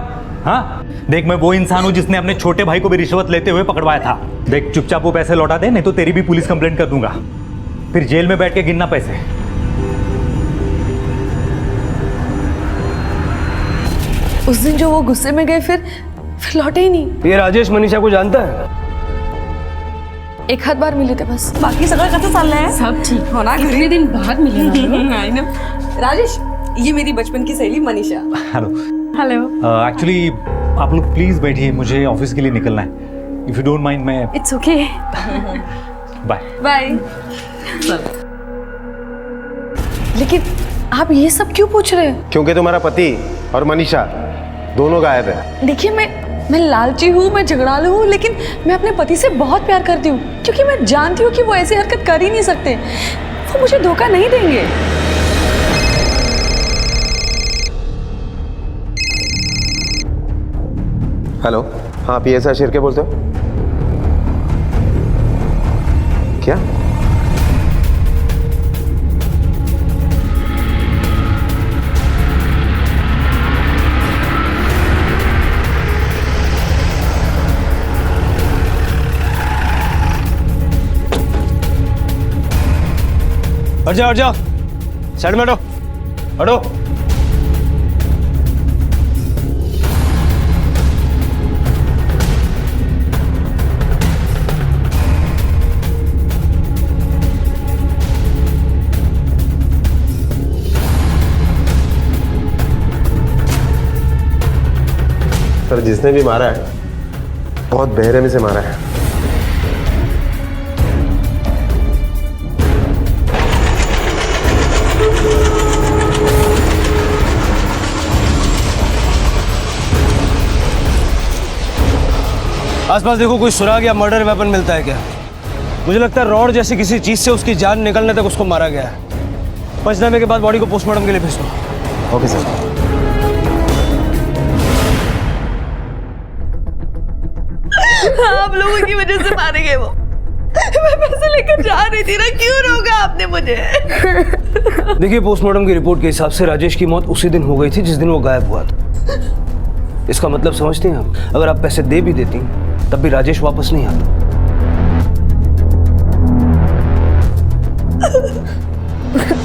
हाँ देख, मैं वो इंसान हूँ जिसने अपने छोटे भाई को भी रिश्वत लेते हुए पकड़वाया था। देख, चुपचाप वो पैसे लौटा दे, नहीं तो तेरी भी पुलिस कंप्लेंट कर दूंगा। फिर जेल में बैठ के गिनना पैसे। उस दिन जो वो गुस्से में गए, फिर लौटे ही नहीं। ये राजेश मनीषा को जानता है? एक हाथ बार मिले थे बस। बाकी सगळं कसं चाललंय? सब ठीक हो ना, कितने दिन बाद मिले ना। I know. राजेश, ये मेरी बचपन की सहेली मनीषा। हेलो। हेलो। एक्चुअली आप लोग प्लीज बैठिए, मुझे ऑफिस के लिए निकलना है। इफ यू डोंट माइंड मैं। It's okay. Bye bye. लेकिन आप ये सब क्यों पूछ रहे हैं? क्योंकि तुम्हारा पति और मनीषा दोनों गायब है। देखिए, मैं लालची हूँ, मैं झगड़ालू हूँ, लेकिन मैं अपने पति से बहुत प्यार करती हूँ, क्योंकि मैं जानती हूँ कि वो ऐसी हरकत कर ही नहीं सकते। वो मुझे धोखा नहीं देंगे। हेलो, हाँ PSI शिरके बोलते हो? क्या? हट जाओ, साइड में हटो, हटो। सर, जिसने भी मारा है बहुत बेरहमी से मारा है। आसपास देखो, कोई सुराग या मर्डर वेपन मिलता है क्या? मुझे लगता है रॉड जैसी किसी चीज से उसकी जान निकलने तक उसको मारा गया है। पंचनामे के बाद बॉडी को पोस्टमार्टम के लिए भेज दो। Okay sir. आप लोगों की वजह से मारे गए वो। मैं पैसे लेकर जा रही थी ना, क्यों रोका आपने मुझे? देखिए, पोस्टमार्टम की रिपोर्ट के हिसाब से राजेश की मौत उसी दिन हो गई थी जिस दिन वो गायब हुआ था। इसका मतलब समझते हैं आप? अगर आप पैसे दे भी देती तब भी राजेश वापस नहीं आता।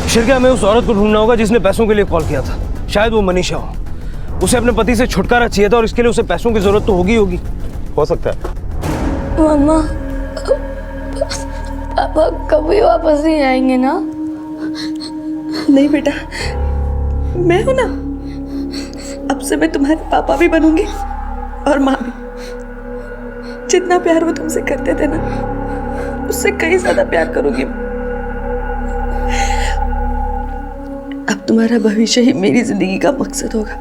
शिरके, हमें उस औरत को ढूंढना होगा जिसने पैसों के लिए कॉल किया था। शायद वो मनीषा हो। उसे अपने पति से छुटकारा चाहिए था और इसके लिए उसे पैसों की जरूरत तो होगी। हो सकता है। मम्मा, पापा कभी वापस नहीं आएंगे ना? नहीं बेटा, मैं हूं ना। अब से मैं तुम्हारे पापा भी बनूंगी और माँ भी। जितना प्यार वो तुमसे करते थे ना, उससे कहीं ज्यादा प्यार करूंगी। अब तुम्हारा भविष्य ही मेरी जिंदगी का मकसद होगा।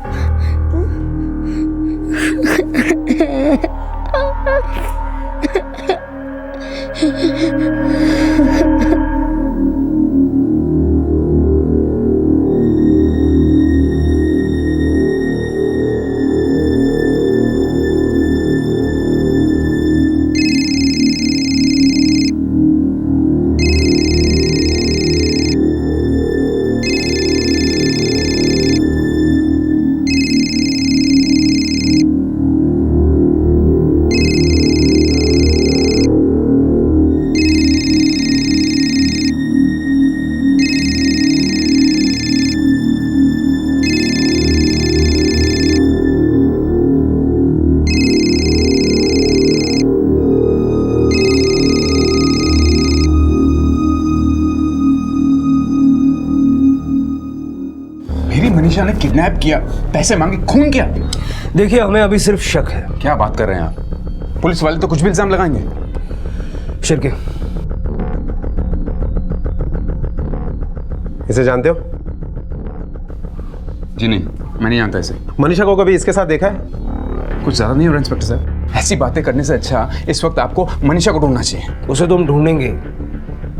मनीषा ने किडनैप किया, पैसे मांगे, खून किया। देखिए, हमें अभी सिर्फ शक है। क्या बात कर रहे हैं आप? पुलिस वाले तो कुछ भी इल्जाम लगाएंगे। शिरके, इसे जानते हो? जी नहीं, मैं नहीं जानता इसे। मनीषा को कभी इसके साथ देखा है? कुछ ज़्यादा नहीं हो रहा इंस्पेक्टर साहब। ऐसी बातें करने से अच्छा इस वक्त आपको मनीषा को ढूंढना चाहिए। उसे तो हम ढूंढेंगे,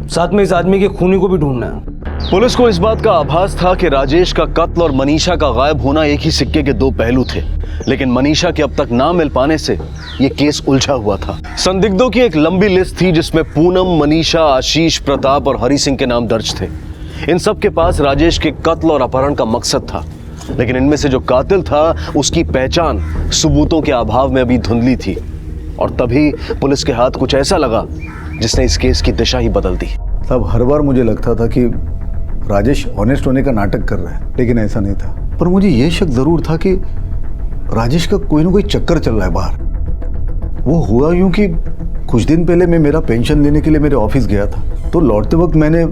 साथ में इस आदमी के खूनी को भी ढूंढना है। पुलिस को इस बात का आभास था कि राजेश का कत्ल और मनीषा का गायब होना एक ही सिक्के के दो पहलू थे, लेकिन मनीषा के अब तक ना मिल पाने से यह केस उलझा हुआ था। संदिग्धों की एक लंबी लिस्ट थी जिसमें पूनम, मनीषा, आशीष, प्रताप और हरि सिंह के नाम दर्ज थे। इन सब के पास राजेश के कत्ल और अपहरण का मकसद था, लेकिन इनमें से जो कातिल था उसकी पहचान सबूतों के अभाव में अभी धुंधली थी। और तभी पुलिस के हाथ कुछ ऐसा लगा जिसने इस केस की दिशा ही बदल दी। तब हर बार मुझे लगता था कि राजेश ऑनेस्ट होने का नाटक कर रहा है, लेकिन ऐसा नहीं था। पर मुझे यह शक जरूर था कि राजेश का कोई ना कोई चक्कर चल रहा है बाहर। वो हुआ यूं कि कुछ दिन पहले मैं मेरा पेंशन लेने के लिए मेरे ऑफिस गया था, तो लौटते वक्त मैंने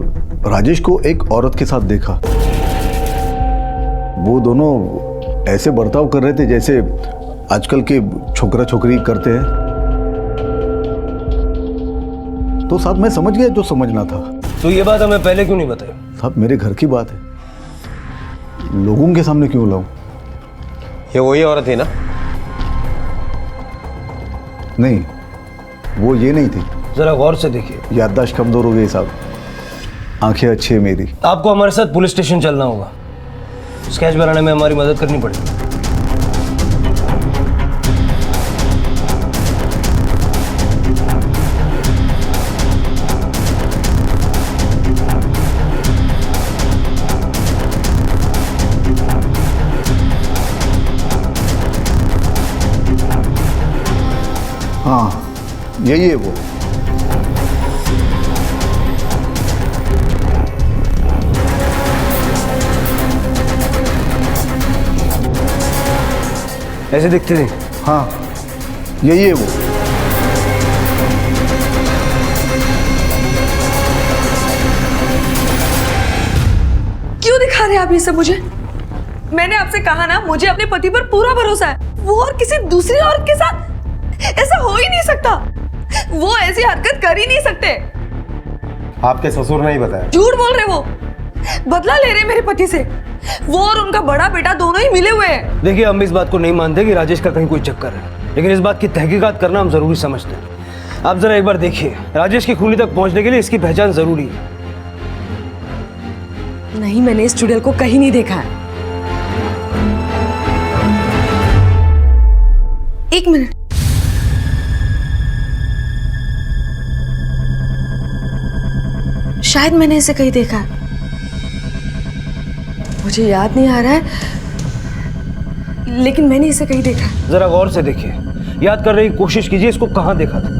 राजेश को एक औरत के साथ देखा। वो दोनों ऐसे बर्ताव कर रहे थे जैसे आजकल के छोकरा छोकरी करते हैं। तो साहब मैं समझ गया जो समझना था। तो ये बात हमें पहले क्यों नहीं बताई? साहब मेरे घर की बात है, लोगों के सामने क्यों लाऊं? ये वही औरत है ना? नहीं, वो ये नहीं थी। जरा गौर से देखिए। याददाश्त कमजोर हो गई साहब, आंखें अच्छी है मेरी। आपको हमारे साथ पुलिस स्टेशन चलना होगा, स्केच बनाने में हमारी मदद करनी पड़ेगी। हाँ, यही है वो। ऐसे दिखते नहीं। हाँ, यही है वो। क्यों दिखा रहे हैं आप ये सब मुझे? मैंने आपसे कहा ना, मुझे अपने पति पर पूरा भरोसा है। वो और किसी दूसरी औरत के साथ ऐसा हो ही नहीं सकता। वो ऐसी हरकत कर ही नहीं सकते। आपके ससुर ने ही बताया? झूठ बोल रहे वो, बदला ले रहे मेरे पति से। वो और उनका बड़ा बेटा दोनों ही मिले हुए हैं। देखिए, हम इस बात को नहीं मानते कि राजेश का कहीं कोई चक्कर है, लेकिन इस बात की तहकीकात करना हम जरूरी समझते हैं। आप जरा एक बार देखिए, राजेश की खूनी तक पहुंचने के लिए इसकी पहचान जरूरी है। नहीं, मैंने इस चुड़ैल को कहीं नहीं देखा है। एक मिनट, शायद मैंने इसे कहीं देखा है, मुझे याद नहीं आ रहा है, लेकिन मैंने इसे कहीं देखा है। जरा गौर से देखिए, याद करने की कोशिश कीजिए इसको कहां देखा था।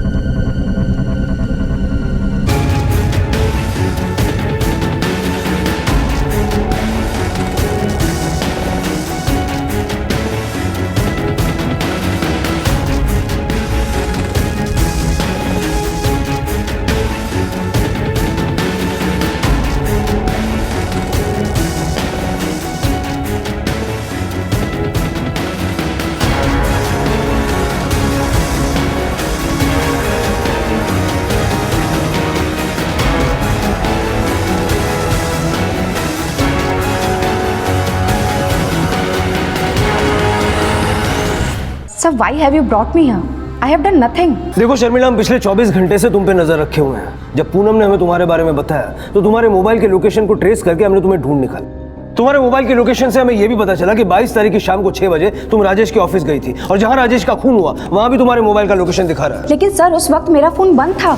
Sir, why have you brought me here? I have done nothing. देखो शर्मिला, हम पिछले 24 घंटे से तुम पे नजर रखे हुए हैं। जब पूनम ने हमें तुम्हारे बारे में बताया तो तुम्हारे मोबाइल के लोकेशन को ट्रेस करके हमने तुम्हें ढूंढ निकाला। तुम्हारे मोबाइल के लोकेशन से हमें यह भी पता चला कि 22 तारीख की शाम को 6 बजे तुम राजेश के ऑफिस गई थी, और जहां राजेश का खून हुआ वहां भी तुम्हारे मोबाइल का लोकेशन दिखा रहा है। लेकिन सर, उस वक्त मेरा फोन बंद था।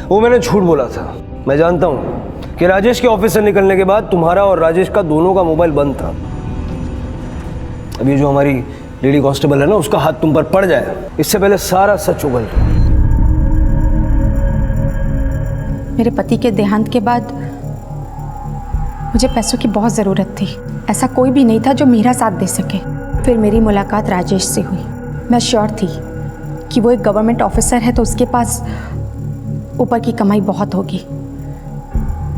वो मैंने झूठ बोला था। मैं जानता हूं कि राजेश के ऑफिस से निकलने के बाद तुम्हारा और राजेश का दोनों का मोबाइल बंद था। अब ये जो हमारी लेडी कांस्टेबल है ना, उसका हाथ तुम पर पड़ जाए इससे पहले सारा सच उगल जाए। मेरे पति के देहांत के बाद मुझे पैसों की बहुत ज़रूरत थी। ऐसा कोई भी नहीं था जो मेरा साथ दे सके। फिर मेरी मुलाकात राजेश से हुई। मैं श्योर थी कि वो एक गवर्नमेंट ऑफिसर है तो उसके पास ऊपर की कमाई बहुत होगी,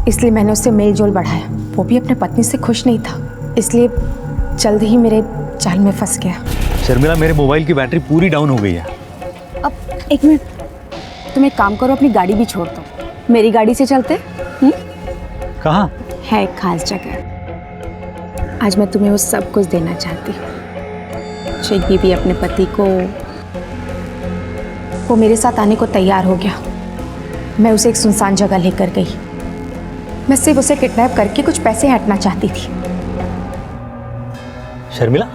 इसलिए मैंने उससे मेल जोल बढ़ाया। वो भी अपने पत्नी से खुश नहीं था, इसलिए जल्द ही मेरे जाल में फंस गया। शर्मिला, मेरे मोबाइल की बैटरी पूरी डाउन हो गई है। अब एक मिनट, तुम एक काम करो, अपनी गाड़ी भी छोड़ दो, मेरी गाड़ी से चलते। कहाँ? है एक खास जगह। आज मैं तुम्हें वो सब कुछ देना चाहती हूँ। शेख बीबी अपने पति को, वो मेरे साथ आने को तैयार हो गया। मैं उसे एक सुनसान जगह लेकर गई। मैं सिर्फ उसे किडनैप करके कुछ पैसे हटना चाहती थी। शर्मिला,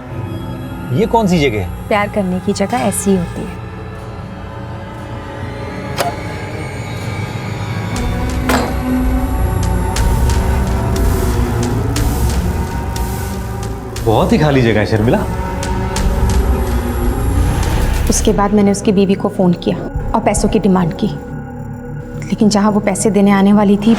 ये कौन सी जगह है? प्यार करने की जगह ऐसी ही होती है। बहुत ही खाली जगह है शर्मिला। उसके बाद मैंने उसकी बीवी को फ़ोन किया और पैसों की डिमांड की, लेकिन जहाँ वो पैसे देने आने वाली थी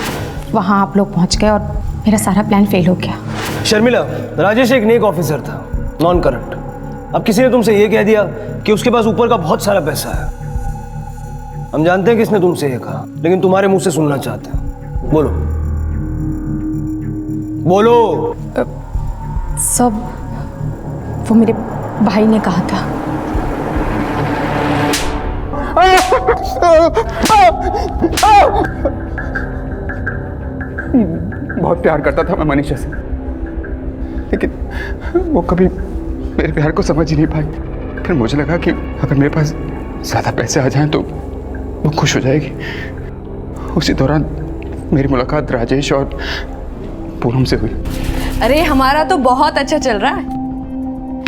वहाँ आप लोग पहुँच गए और मेरा सारा प्लान फेल हो गया। शर्मिला, राजेश एक नेक ऑफिसर था, नॉन करप्ट। अब किसी ने तुमसे ये कह दिया कि उसके पास ऊपर का बहुत सारा पैसा है। हम जानते हैं किसने तुमसे ये कहा, लेकिन तुम्हारे मुंह से सुनना चाहते हैं। बोलो बोलो। सब वो मेरे भाई ने कहा था। बहुत प्यार करता था मैं मनीषा से, लेकिन वो कभी मेरे प्यार को समझ ही नहीं पाई। फिर मुझे लगा कि अगर मेरे पास ज़्यादा पैसे आ जाएं तो वो खुश हो जाएगी। उसी दौरान मेरी मुलाकात राजेश और पूनम से हुई। अरे हमारा तो बहुत अच्छा चल रहा है।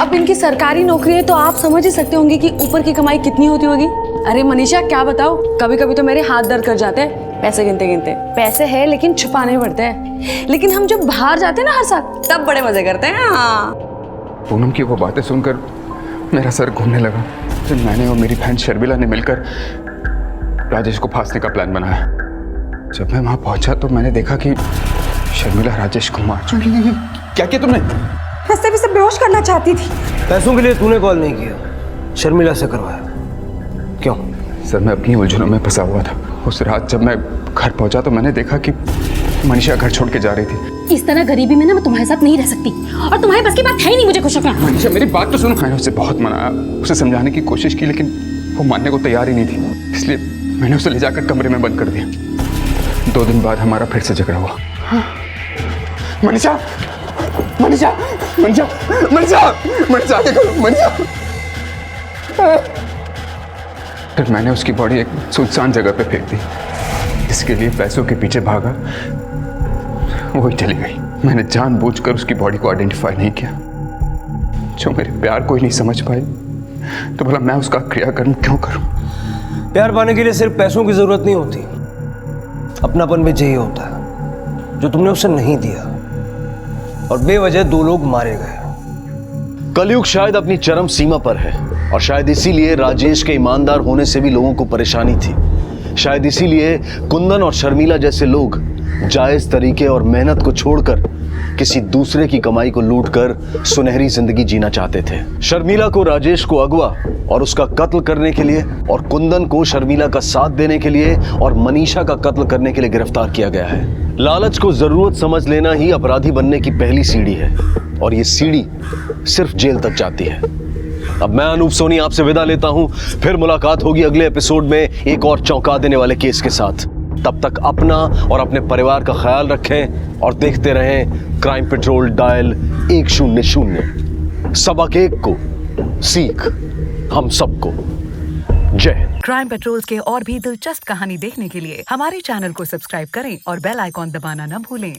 अब इनकी सरकारी नौकरी है तो आप समझ ही सकते होंगे कि ऊपर की कमाई कितनी होती होगी। अरे मनीषा क्या बताओ, कभी कभी तो मेरे हाथ दर्द कर जाते हैं पैसे गिनते गिनते। पैसे है लेकिन छुपाने पड़ते हैं। लेकिन हम जब बाहर जाते हैं ना हर साल, तब बड़े मजे करते हैं। हाँ, पूनम की वो बातें सुनकर मेरा सर घूमने लगा। फिर मैंने और मेरी बहन शर्मिला ने मिलकर राजेश को फांसने का प्लान बनाया। जब मैं वहाँ पहुंचा तो मैंने देखा कि शर्मिला राजेश को मार चुकी है। क्या किया तुमने? मैं सिर्फ इसे बेहोश करना चाहती थी। पैसों के लिए तूने कॉल नहीं किया, शर्मिला से करवाया। क्यों? सर मैं अपनी उलझनों में फंसा हुआ था। उस रात जब मैं घर पहुंचा तो मैंने देखा कि मनीषा घर छोड़ के जा रही थी। इस तरह गरीबी में ना मैं तुम्हारे साथ नहीं रह सकती, और तुम्हारे बस की बात है ही नहीं मुझे खुश रखना। मनीषा मेरी बात तो सुनो। मैंने उसे बहुत मनाया, उसे समझाने की कोशिश की, लेकिन वो मानने को तैयार ही नहीं थी। इसलिए मैंने उसे ले जाकर कमरे में बंद कर दिया। 2 दिन बाद हमारा फिर से झगड़ा हुआ। मनीषा मनीषा मनीषा मनीषा मनीषा आगे करो मनीषा। फिर मैंने उसकी बॉडी एक सुनसान जगह पे फेंक दी। इसके लिए पैसों के पीछे भागा, वही चली गई। मैंने जानबूझकर उसकी बॉडी को आइडेंटिफाई नहीं किया। जो मेरे प्यार को ही नहीं समझ पाई तो भला मैं उसका क्रियाकर्म क्यों करूं? प्यार पाने के लिए सिर्फ पैसों की जरूरत नहीं होती, अपनापन भी चाहिए होता है, जो तुमने उसे नहीं दिया, और बेवजह 2 लोग मारे गए। कलयुग शायद अपनी चरम सीमा पर है, और शायद इसीलिए राजेश के ईमानदार होने से भी लोगों को परेशानी थी। शायद इसीलिए कुंदन और शर्मिला जैसे लोग जायज तरीके और मेहनत को छोड़कर किसी दूसरे की कमाई को लूटकर सुनहरी जिंदगी जीना चाहते थे। शर्मिला को राजेश को अगवा और उसका कत्ल करने के लिए, और कुंदन को शर्मिला का साथ देने के लिए और मनीषा का कत्ल करने के लिए गिरफ्तार किया गया है। लालच को जरूरत समझ लेना ही अपराधी बनने की पहली सीढ़ी है, और ये सीढ़ी सिर्फ जेल तक जाती है। अब मैं अनूप सोनी आपसे विदा लेता हूं। फिर मुलाकात होगी अगले एपिसोड में एक और चौंका देने वाले केस के साथ। तब तक अपना और अपने परिवार का ख्याल रखें और देखते रहें क्राइम पेट्रोल डायल 100। सबक एक को सीख हम सबको। जय हिंद। क्राइम पेट्रोल के और भी दिलचस्प कहानी देखने के लिए हमारे चैनल को सब्सक्राइब करें और बेल आइकॉन दबाना न भूलें।